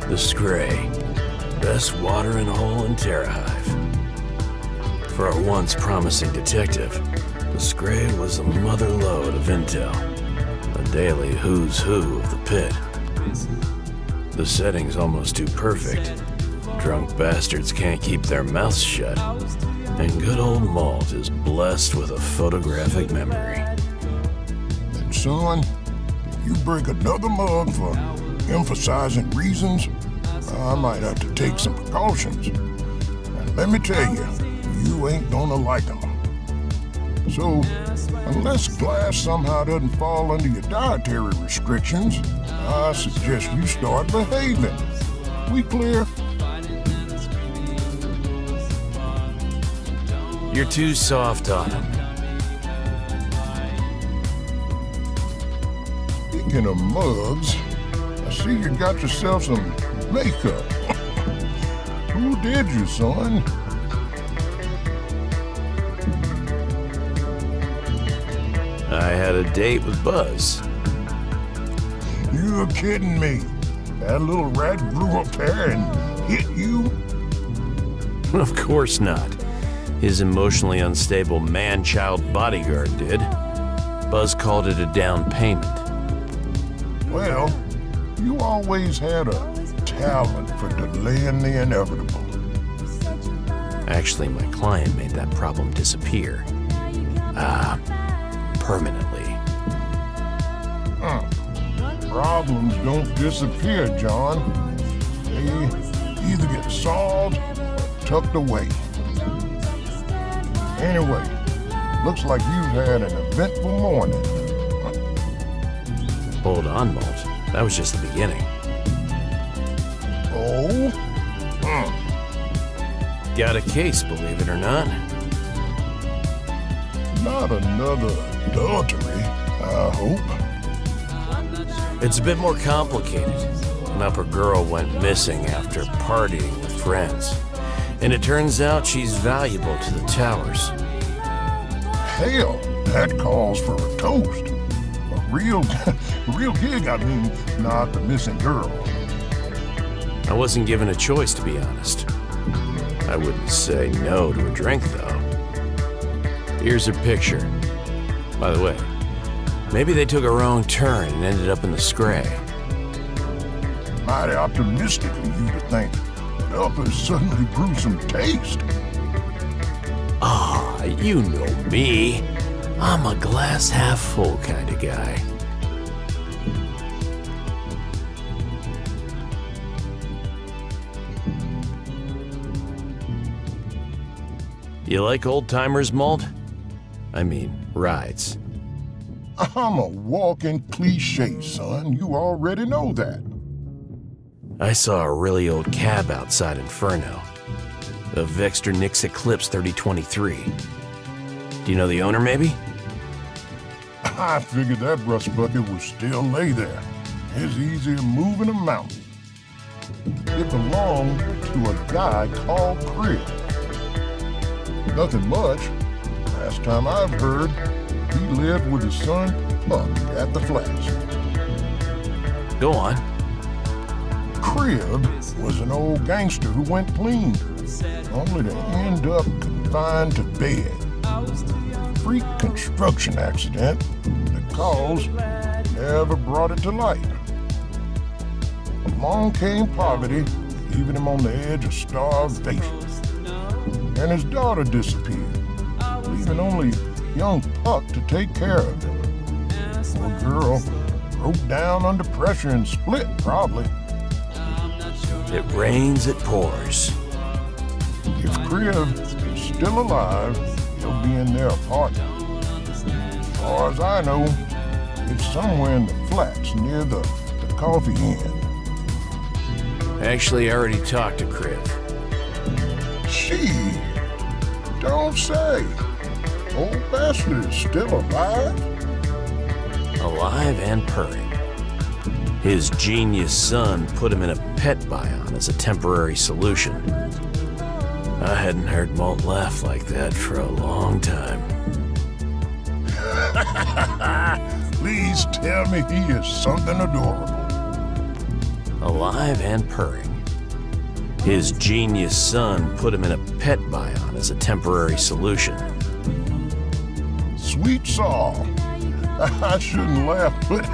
The Scray. Best watering hole in Terra Hive. For our once promising detective, the Scray was a mother lode of intel. A daily who's who of the pit. The setting's almost too perfect. Drunk bastards can't keep their mouths shut. And good old Malt is blessed with a photographic memory.
And son, if you break another mug for emphasizing reasons, I might have to take some precautions. And let me tell you, you ain't gonna like them. So, unless glass somehow doesn't fall under your dietary restrictions, I suggest you start behaving. We clear?
You're too soft on him.
Speaking of mugs, I see you got yourself some Makeup. Who did you, son?
I had a date with Buzz.
You're kidding me. That little rat grew up there and hit you?
Of course not. His emotionally unstable man-child bodyguard did. Buzz called it a down payment.
Well, you always had a talent for delaying the inevitable.
Actually, my client made that problem disappear. Permanently.
Problems don't disappear, John. They either get solved or tucked away. Anyway, looks like you've had an eventful morning.
Hold on, Malt. That was just the beginning.
Oh?
Got a case, believe it or not.
Not another adultery, I hope.
It's a bit more complicated. An upper girl went missing after partying with friends. And it turns out she's valuable to the towers.
Hell, that calls for a toast. A real gig, I mean, not the missing girl.
I wasn't given a choice, to be honest. I wouldn't say no to a drink, though. Here's her picture. By the way, maybe they took a wrong turn and ended up in the scray.
Mighty optimistic of you to think that uppers suddenly grew some taste.
Ah, you know me. I'm a glass half full kind of guy. You like old-timers, Malt? I mean, rides.
I'm a walking cliche, son. You already know that.
I saw a really old cab outside Inferno. A Vexter Nix Eclipse 3023. Do you know the owner, maybe?
I figured that rust bucket would still lay there. It's easier moving a mountain. It belonged to a guy called Crib. Nothing much. Last time I've heard, he lived with his son, Puck, at the flats.
Go on.
Crib was an old gangster who went clean, only to end up confined to bed. Freak construction accident. The cause never brought it to light. Along came poverty, leaving him on the edge of starvation. And his daughter disappeared, leaving only young Puck to take care of him. Poor girl broke down under pressure and split, probably.
It rains, it pours.
If Crib is still alive, he'll be in their apartment. As far as I know, it's somewhere in the flats near the coffee inn.
Actually, I already talked to Crib.
She, don't say. Old bastard is still alive?
Alive and purring. His genius son put him in a pet bion as a temporary solution. I hadn't heard Malt laugh like that for a long time.
Please tell me he is something adorable.
Alive and purring. His genius son put him in a pet bion as a temporary solution.
Sweet Saul. I shouldn't laugh, but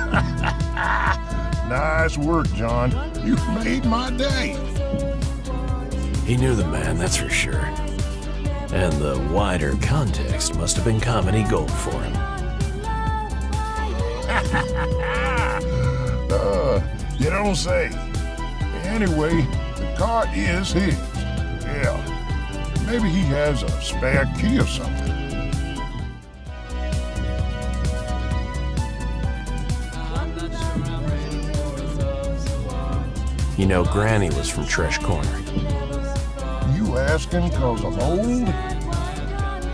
nice work, John. You made my day.
He knew the man, that's for sure. And the wider context must have been comedy gold for him.
You don't say. Anyway, the car is his. Yeah. Maybe he has a spare key or something.
You know, Granny was from Tresh Corner.
You asking cause I'm old?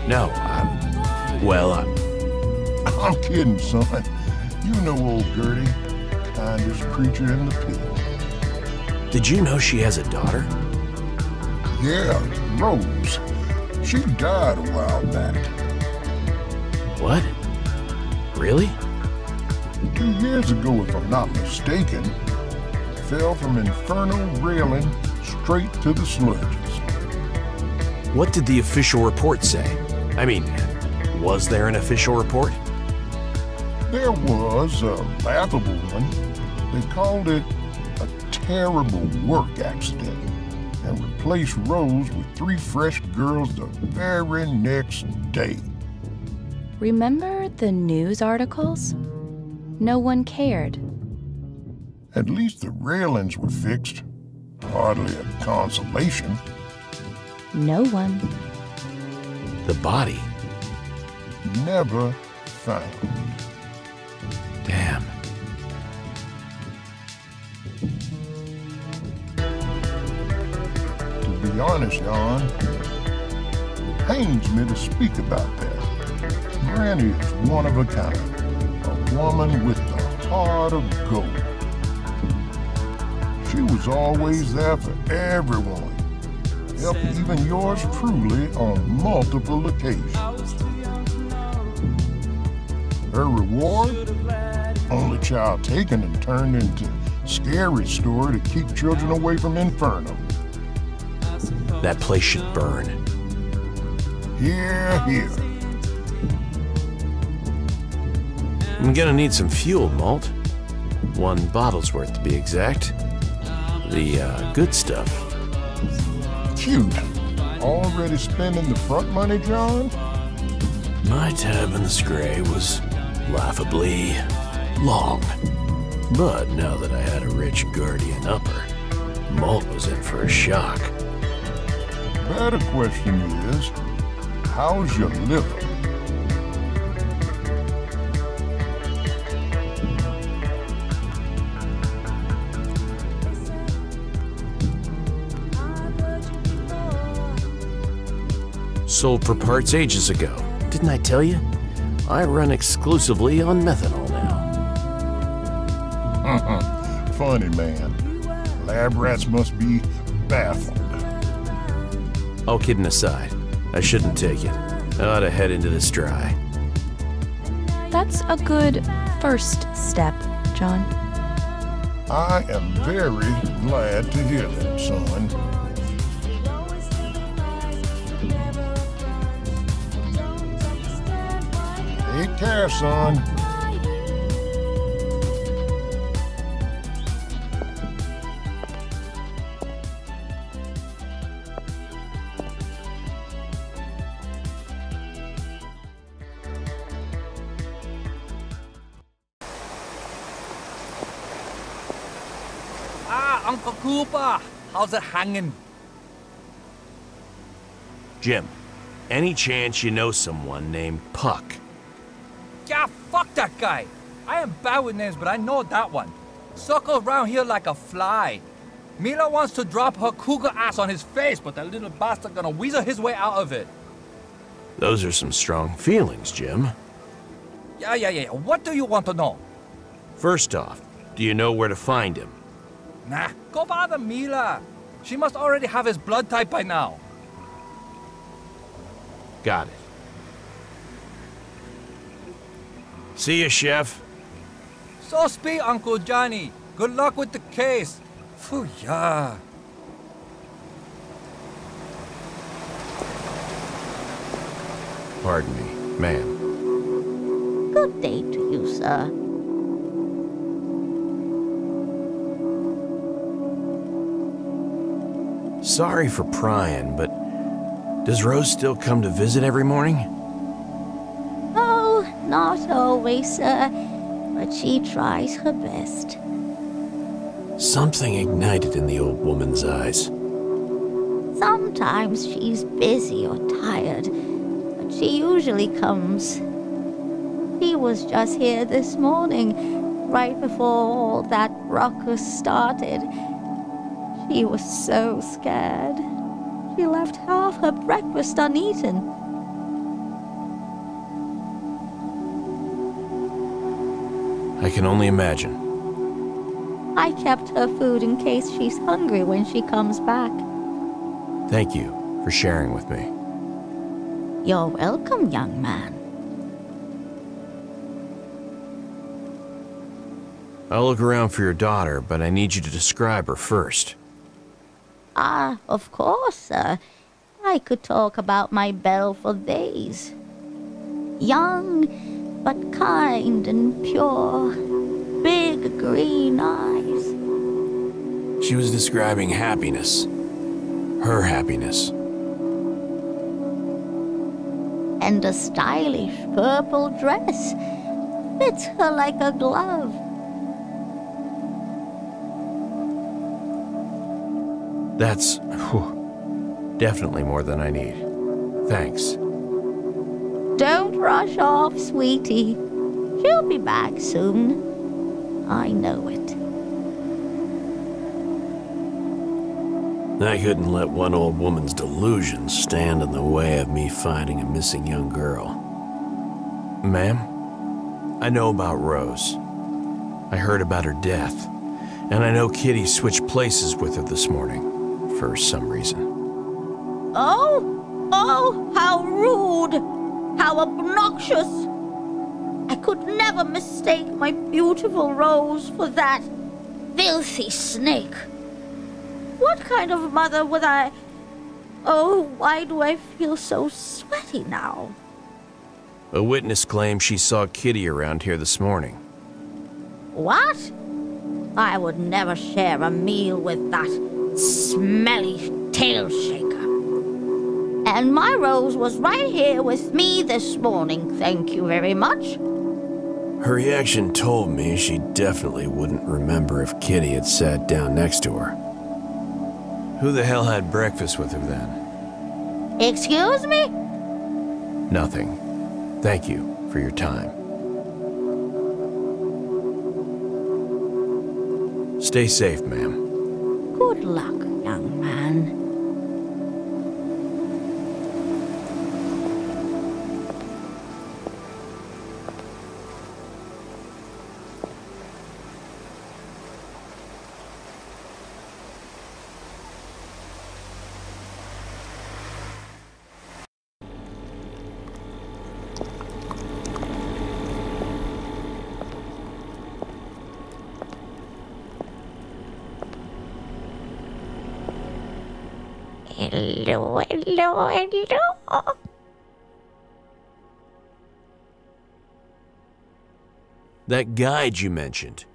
No,
I'm kidding, son. You know old Gertie, kindest creature in the pit.
Did you know she has a daughter?
Yeah, Rose. She died a while back.
What? Really?
2 years ago, if I'm not mistaken. Fell from infernal railing straight to the sludges.
What did the official report say? I mean, was there an official report?
There was a laughable one. They called it a terrible work accident and replaced Rose with 3 fresh girls the very next day.
Remember the news articles? No one cared.
At least the railings were fixed. Hardly a consolation.
No one.
The body?
Never found.
Damn.
To be honest, Jan, pains me to speak about that. Granny is one of a kind. A woman with the heart of gold. She was always there for everyone. Helped even yours truly on multiple occasions. Her reward? Only child taken and turned into scary story to keep children away from Inferno.
That place should burn.
Here, here.
I'm gonna need some fuel, Malt. 1 bottle's worth to be exact. The good stuff.
Cute. Already spending the front money, John?
My time in the Scray was laughably long. But now that I had a rich guardian upper, Malt was in for a shock.
Better question is, how's your liver?
Sold for parts ages ago. Didn't I tell you? I run exclusively on methanol now.
Funny, man. Lab rats must be baffled.
All kidding aside, I shouldn't take it. I ought to head into this dry.
That's a good first step, John.
I am very glad to hear that, son. Take care, son.
Uncle Cooper, how's it hanging?
Jim, any chance you know someone named Puck?
Yeah, fuck that guy. I am bad with names, but I know that one. Circles around here like a fly. Mila wants to drop her cougar ass on his face, but that little bastard gonna weasel his way out of it.
Those are some strong feelings, Jim.
Yeah. What do you want to know?
First off, do you know where to find him?
Nah, go bother Mila. She must already have his blood type by now.
Got it. See ya, Chef.
So speak, Uncle Johnny. Good luck with the case. Phew, yeah.
Pardon me, ma'am.
Good day to you, sir.
Sorry for prying, but does Rose still come to visit every morning?
Oh, not always, sir, but she tries her best.
Something ignited in the old woman's eyes.
Sometimes she's busy or tired, but she usually comes. She was just here this morning, right before all that ruckus started. She was so scared. She left half her breakfast uneaten.
I can only imagine.
I kept her food in case she's hungry when she comes back.
Thank you for sharing with me.
You're welcome, young man.
I'll look around for your daughter, but I need you to describe her first.
Of course, sir. I could talk about my belle for days. Young, but kind and pure. Big green eyes.
She was describing happiness. Her happiness.
And a stylish purple dress. Fits her like a glove.
That's definitely more than I need. Thanks.
Don't rush off, sweetie. She'll be back soon. I know it.
I couldn't let one old woman's delusions stand in the way of me finding a missing young girl. Ma'am, I know about Rose. I heard about her death, and I know Kitty switched places with her this morning, for some reason.
Oh, how rude! How obnoxious! I could never mistake my beautiful Rose for that filthy snake. What kind of mother would I... Oh, why do I feel so sweaty now?
A witness claims she saw Kitty around here this morning.
What? I would never share a meal with that smelly tail shaker. And my Rose was right here with me this morning, thank you very much.
Her reaction told me she definitely wouldn't remember if Kitty had sat down next to her. Who the hell had breakfast with her then?
Excuse me?
Nothing. Thank you for your time. Stay safe, ma'am.
Good luck, young man. Hello.
That guide you mentioned.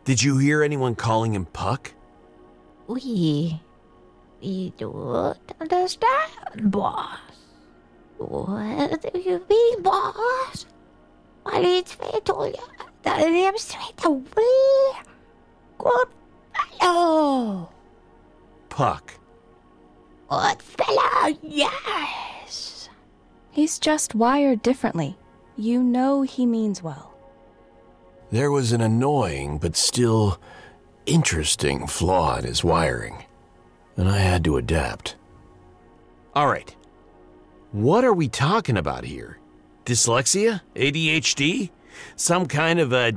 Did you hear anyone calling him Puck?
We don't understand, boss. What do you mean, boss? Well, it's fatal. Tell them straight away. Good fellow.
Puck.
Good fellow, yes.
He's just wired differently. You know he means well.
There was an annoying but still interesting flaw in his wiring, and I had to adapt. All right, what are we talking about here? Dyslexia? ADHD? Some kind of a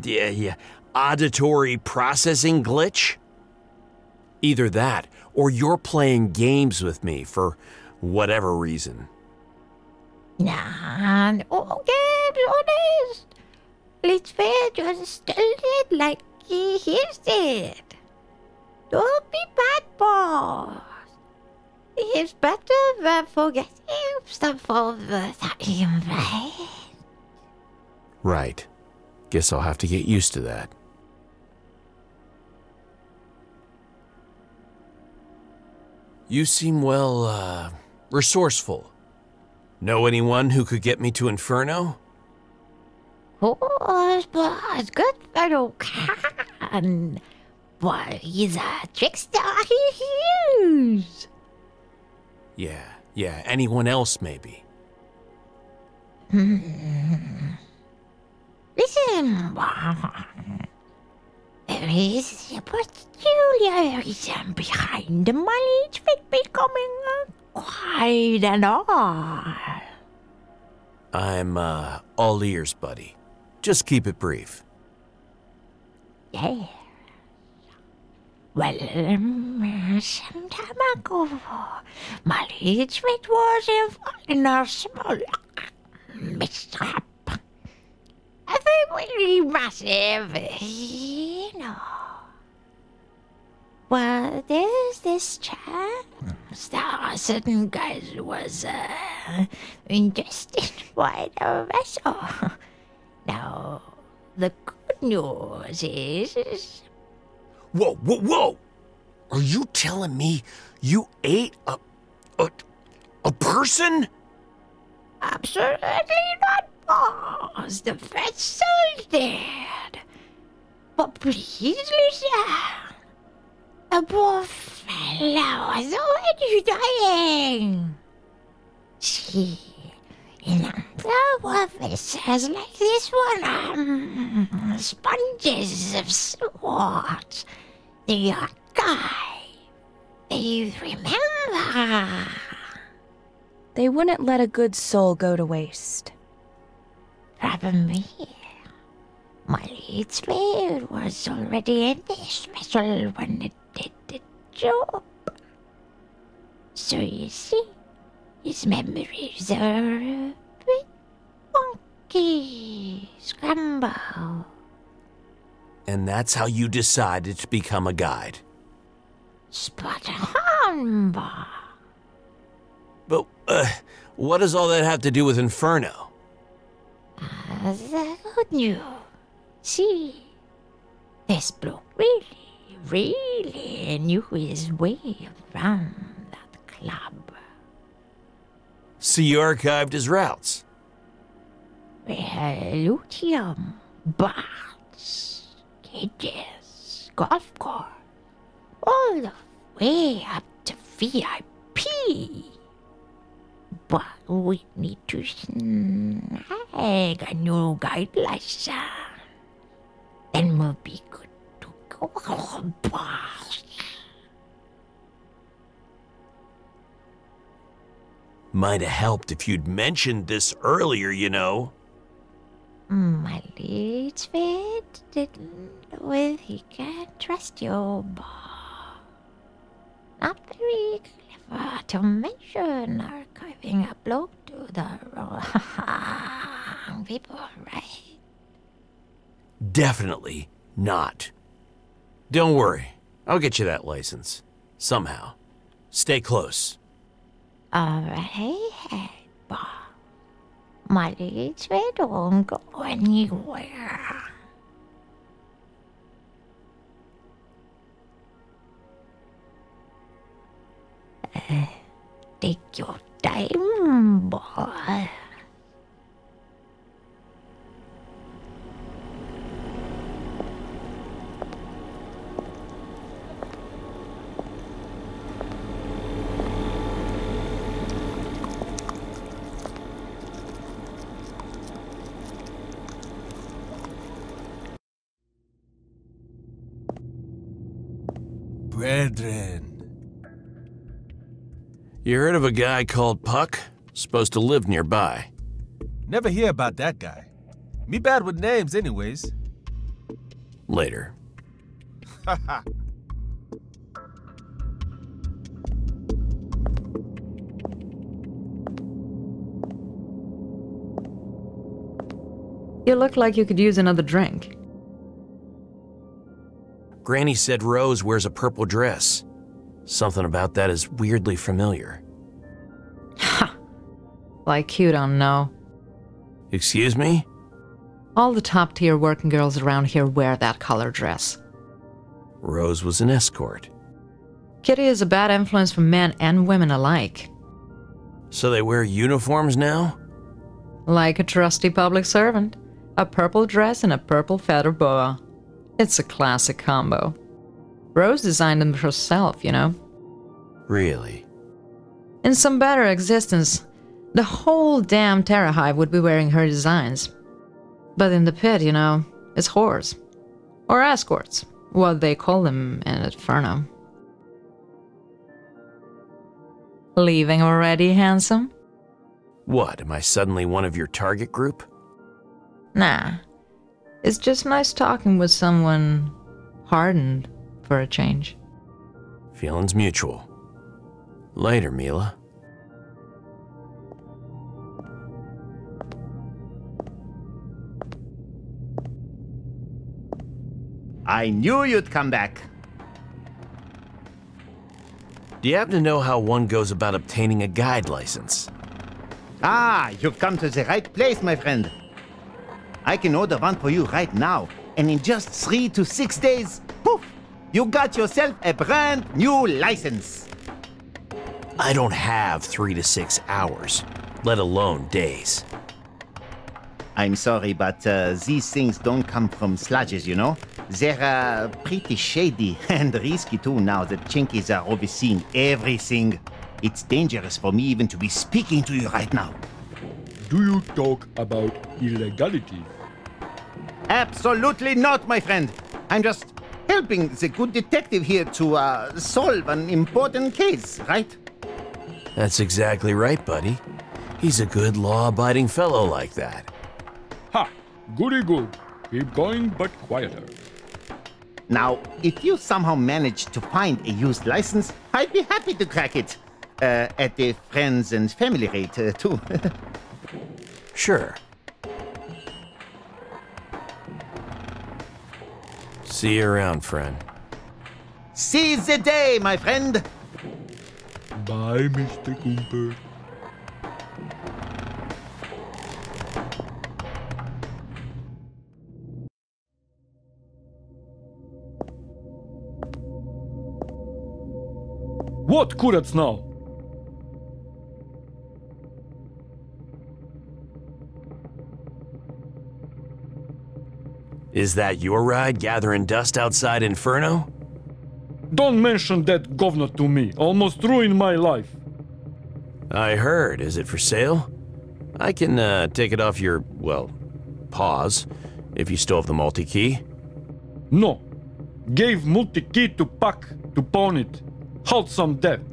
auditory processing glitch? Either that, or you're playing games with me for whatever reason.
Nah, no games, honest. It's fair, just tell it like he hears it. Don't be bad, boss. It's better than forgetting stuff all the time, right?
Right. Guess I'll have to get used to that. You seem, well, resourceful. Know anyone who could get me to Inferno?
Course, boss, good fellow can. But he's a trickster, he is.
Yeah, anyone else maybe?
Listen, there is a peculiar reason behind the mileage becoming quite an all.
I'm, all ears, buddy. Just keep it brief.
Yeah. Well, some time ago, my lead mate was involved in a small mishap. I think really massive, you know. Well, there's this chap. A certain guy was intestine by the vessel. Now, the good news is...
Whoa, whoa, whoa! Are you telling me you ate a person?
Absolutely not, boss. The vessel's dead. But please listen. The poor fellow was already dying. See, in underwater vessels like this one, sponges of sorts, the archive, they remember.
They wouldn't let a good soul go to waste.
Problem here. My lead slave was already in this vessel when it did the job. So you see, his memories are a bit wonky, scrambled.
And that's how you decided to become a guide.
Spot on, boss.
But, what does all that have to do with Inferno?
The good news. See, this bloke really knew his way around that club.
So you archived his routes?
Lutium, bars, cages, golf course, all the way up to VIP. But we need to snag a new guide license. Then we'll be good to go, boss.
Might have helped if you'd mentioned this earlier, you know.
My lead fit didn't know if he can trust you, boss. Not very clever to mention archiving a bloke to the wrong people, right?
Definitely not. Don't worry. I'll get you that license. Somehow. Stay close.
Alright, boss. My leads don't go anywhere. Take your time, boy.
Brethren.
You heard of a guy called Puck? Supposed to live nearby.
Never hear about that guy. Me bad with names anyways.
Later.
You look like you could use another drink.
Granny said Rose wears a purple dress. Something about that is weirdly familiar.
Ha! Like you don't know.
Excuse me?
All the top-tier working girls around here wear that color dress.
Rose was an escort.
Kitty is a bad influence for men and women alike.
So they wear uniforms now?
Like a trusty public servant. A purple dress and a purple feather boa. It's a classic combo. Rose designed them herself, you know?
Really?
In some better existence, the whole damn Terra Hive would be wearing her designs. But in the pit, you know, it's whores. Or escorts, what they call them in Inferno. Leaving already, handsome?
What, am I suddenly one of your target group?
Nah. It's just nice talking with someone hardened for a change.
Feelings mutual. Later, Mila.
I knew you'd come back.
Do you happen to know how one goes about obtaining a guide license?
Ah, you've come to the right place, my friend. I can order one for you right now, and in just 3 to 6 days, poof, you got yourself a brand new license.
I don't have 3 to 6 hours, let alone days.
I'm sorry, but these things don't come from sludges, you know? They're pretty shady and risky too now that Chinkies are overseeing everything. It's dangerous for me even to be speaking to you right now.
Do you talk about illegality?
Absolutely not, my friend. I'm just helping the good detective here to solve an important case, right?
That's exactly right, buddy. He's a good law-abiding fellow like that.
Ha! Goody good. Keep going, but quieter.
Now, if you somehow manage to find a used license, I'd be happy to crack it. At the friends and family rate, too.
Sure. See you around, friend.
Seize the day, my friend!
Bye, Mr. Cooper. What kurats now?
Is that your ride gathering dust outside Inferno?
Don't mention that governor to me. Almost ruined my life.
I heard. Is it for sale? I can take it off your, well, paws, if you still have the multi-key.
No. Gave multi-key to Puck to pawn it. Halt some debt.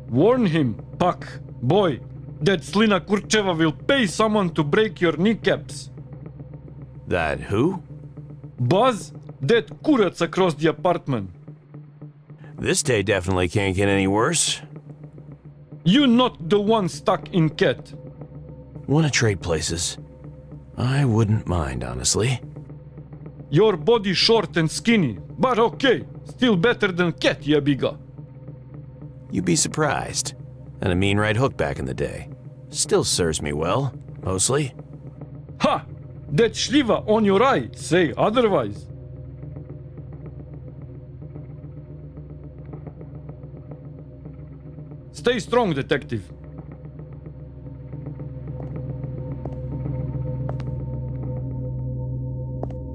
Warn him, Puck. Boy, that Slina Kurcheva will pay someone to break your kneecaps.
That who?
Buzz, that kurats across the apartment.
This day definitely can't get any worse.
You not the one stuck in cat.
Wanna trade places? I wouldn't mind, honestly.
Your body short and skinny, but okay. Still better than cat, ya biga.
You'd be surprised. And a mean right hook back in the day. Still serves me well, mostly.
Ha! That shliva on your eye say otherwise. Stay strong, detective.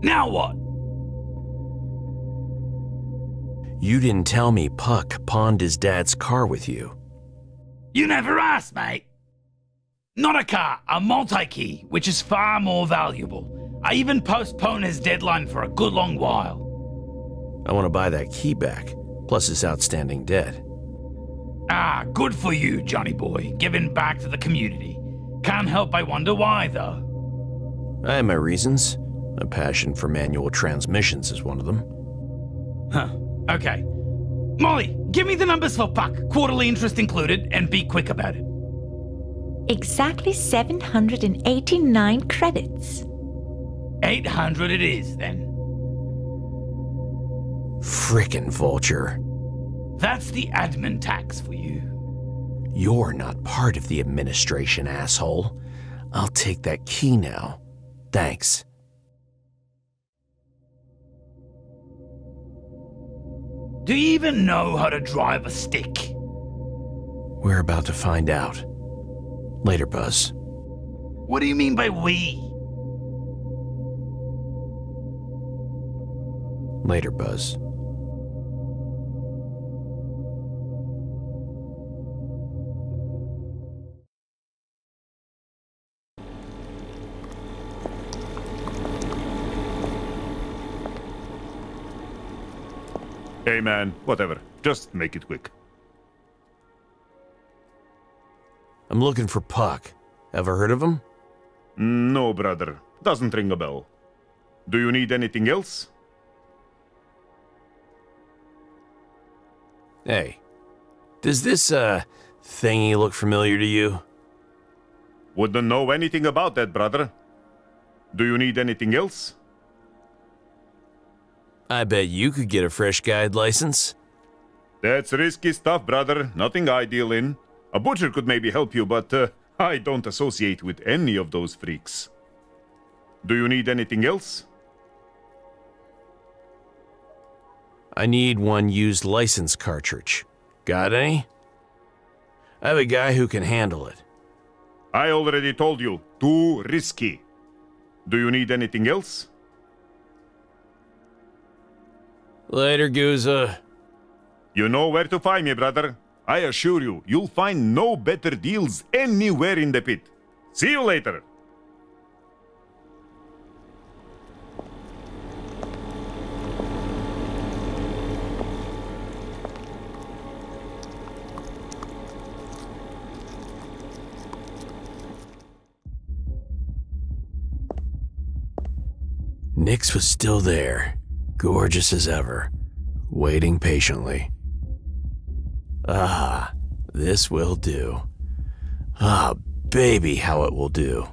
Now what?
You didn't tell me Puck pawned his dad's car with you.
You never asked, mate. Not a car, a multi-key, which is far more valuable. I even postponed his deadline for a good long while.
I want to buy that key back, plus his outstanding debt.
Ah, good for you, Johnny boy, giving back to the community. Can't help but wonder why, though.
I have my reasons. A passion for manual transmissions is one of them.
Huh, okay. Molly, give me the numbers for Puck, quarterly interest included, and be quick about it.
Exactly 789 credits.
800 it is, then.
Frickin' vulture.
That's the admin tax for you.
You're not part of the administration, asshole. I'll take that key now. Thanks.
Do you even know how to drive a stick?
We're about to find out. Later, Buzz.
What do you mean by we?
Later, Buzz.
Hey man, whatever. Just make it quick.
I'm looking for Puck. Ever heard of him?
No, brother. Doesn't ring a bell. Do you need anything else?
Hey, does this, thingy look familiar to you?
Wouldn't know anything about that, brother. Do you need anything else?
I bet you could get a fresh guide license.
That's risky stuff, brother. Nothing I deal in. A butcher could maybe help you, but I don't associate with any of those freaks. Do you need anything else?
I need one used license cartridge. Got any? I have a guy who can handle it.
I already told you, too risky. Do you need anything else?
Later, Guza.
You know where to find me, brother. I assure you, you'll find no better deals anywhere in the pit. See you later.
Nix was still there, gorgeous as ever, waiting patiently. Ah, this will do. Ah, baby, how it will do.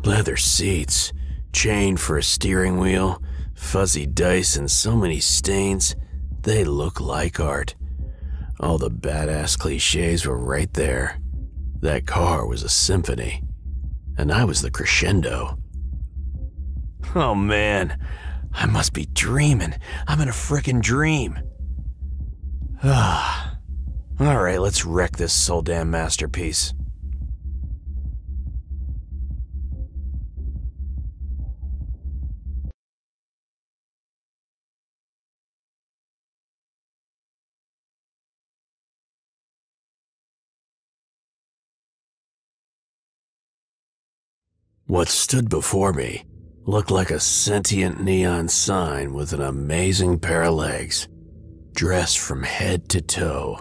Leather seats, chain for a steering wheel, fuzzy dice and so many stains, they look like art. All the badass cliches were right there. That car was a symphony. And I was the crescendo. Oh man, I must be dreaming. I'm in a frickin' dream. Ah. Alright, let's wreck this soul damn masterpiece. What stood before me looked like a sentient neon sign with an amazing pair of legs, dressed from head to toe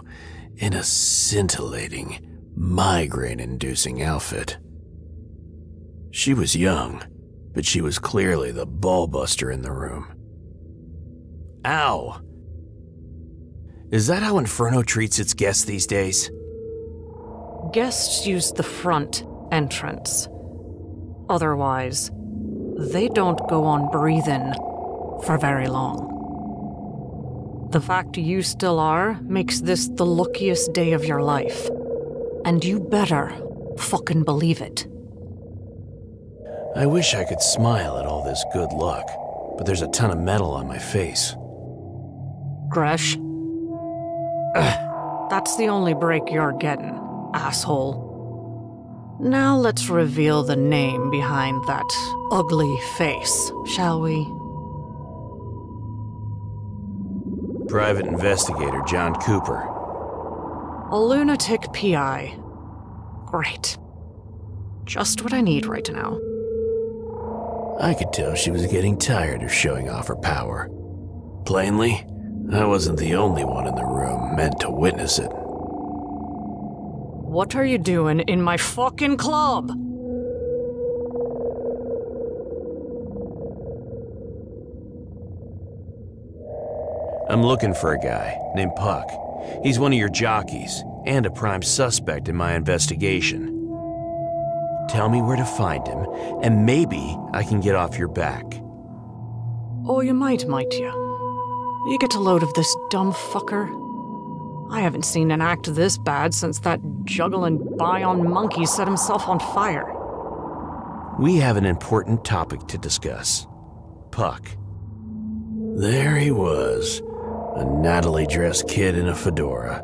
in a scintillating, migraine-inducing outfit. She was young, but she was clearly the ballbuster in the room. Ow! Is that how Inferno treats its guests these days?
Guests use the front entrance. Otherwise, they don't go on breathing for very long. The fact you still are makes this the luckiest day of your life. And you better fucking believe it.
I wish I could smile at all this good luck, but there's a ton of metal on my face.
Gresh. That's the only break you're getting, asshole. Now let's reveal the name behind that ugly face, shall we?
Private Investigator John Cooper.
A lunatic PI. Great. Just what I need right now.
I could tell she was getting tired of showing off her power. Plainly, I wasn't the only one in the room meant to witness it.
What are you doing in my fucking club?
I'm looking for a guy named Puck. He's one of your jockeys and a prime suspect in my investigation. Tell me where to find him, and maybe I can get off your back.
Oh, you might you? You get a load of this dumb fucker? I haven't seen an act this bad since that juggling Bion monkey set himself on fire.
We have an important topic to discuss. Puck. There he was, a nattily dressed kid in a fedora,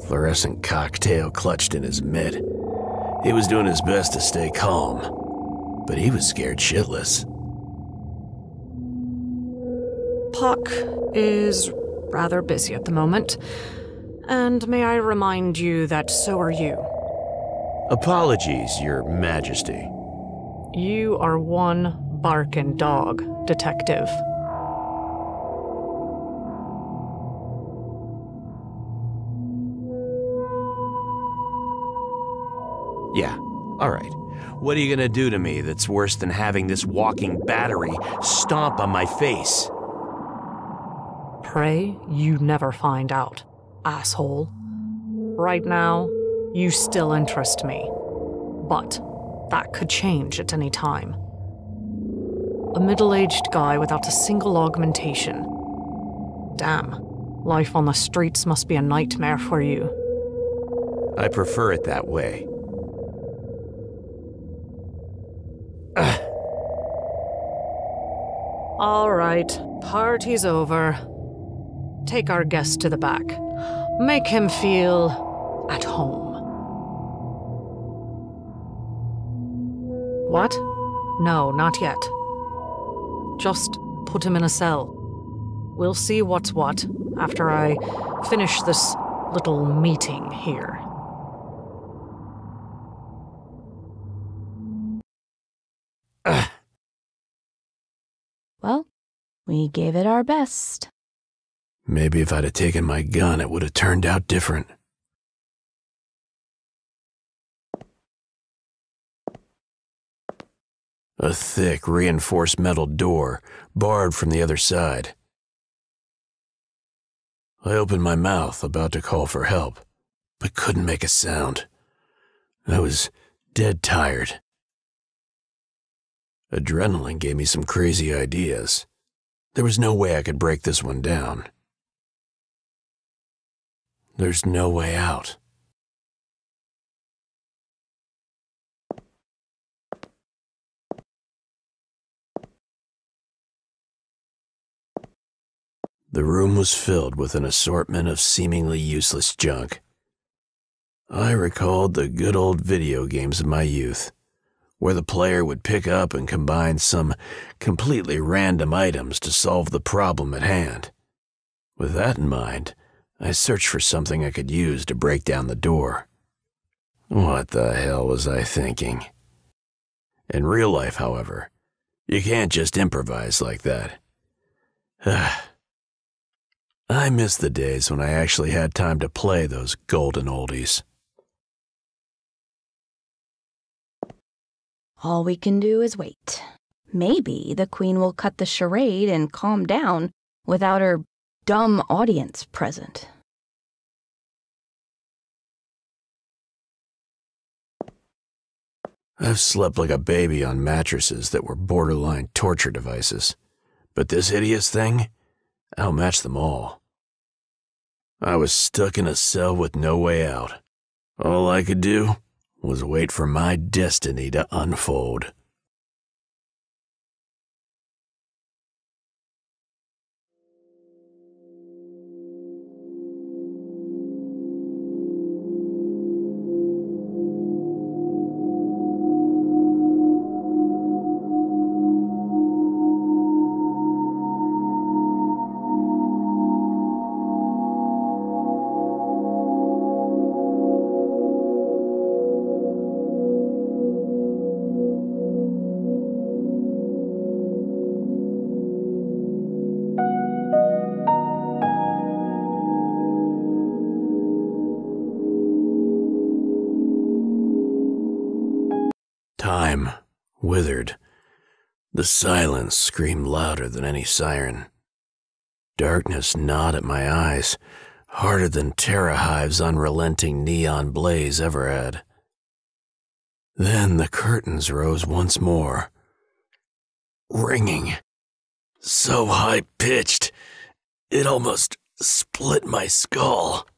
fluorescent cocktail clutched in his mitt. He was doing his best to stay calm, but he was scared shitless.
Puck is rather busy at the moment. And may I remind you that so are you.
Apologies, Your Majesty.
You are one barking dog, detective.
Yeah, alright. What are you gonna do to me that's worse than having this walking battery stomp on my face?
pray you never find out, asshole. Right now, you still interest me. But that could change at any time. A middle-aged guy without a single augmentation. Damn, life on the streets must be a nightmare for you.
I prefer it that way.
All right, party's over. Take our guest to the back. Make him feel at home. What? No, not yet. Just put him in a cell. We'll see what's what after I finish this little meeting here.
Well, we gave it our best.
Maybe if I'd have taken my gun, it would have turned out different. A thick, reinforced metal door, barred from the other side. I opened my mouth, about to call for help, but couldn't make a sound. I was dead tired. Adrenaline gave me some crazy ideas. There was no way I could break this one down. There's no way out. The room was filled with an assortment of seemingly useless junk. I recalled the good old video games of my youth, where the player would pick up and combine some completely random items to solve the problem at hand. With that in mind, I searched for something I could use to break down the door. What the hell was I thinking? In real life, however, you can't just improvise like that. I miss the days when I actually had time to play those golden oldies.
All we can do is wait. Maybe the Queen will cut the charade and calm down without her dumb audience present.
I've slept like a baby on mattresses that were borderline torture devices, but this hideous thing outmatched them all. I was stuck in a cell with no way out. All I could do was wait for my destiny to unfold. Time withered. The silence screamed louder than any siren. Darkness gnawed at my eyes, harder than TerraHive's unrelenting neon blaze ever had. Then the curtains rose once more, ringing, so high-pitched, it almost split my skull.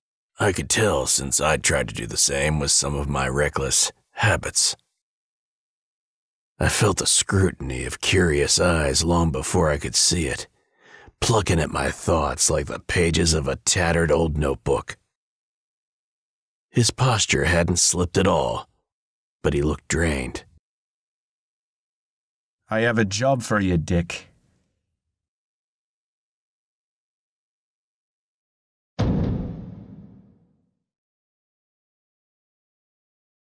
I could tell since I'd tried to do the same with some of my reckless habits. I felt the scrutiny of curious eyes long before I could see it, plucking at my thoughts like the pages of a tattered old notebook. His posture hadn't slipped at all, but he looked drained.
I have a job for you, Dick.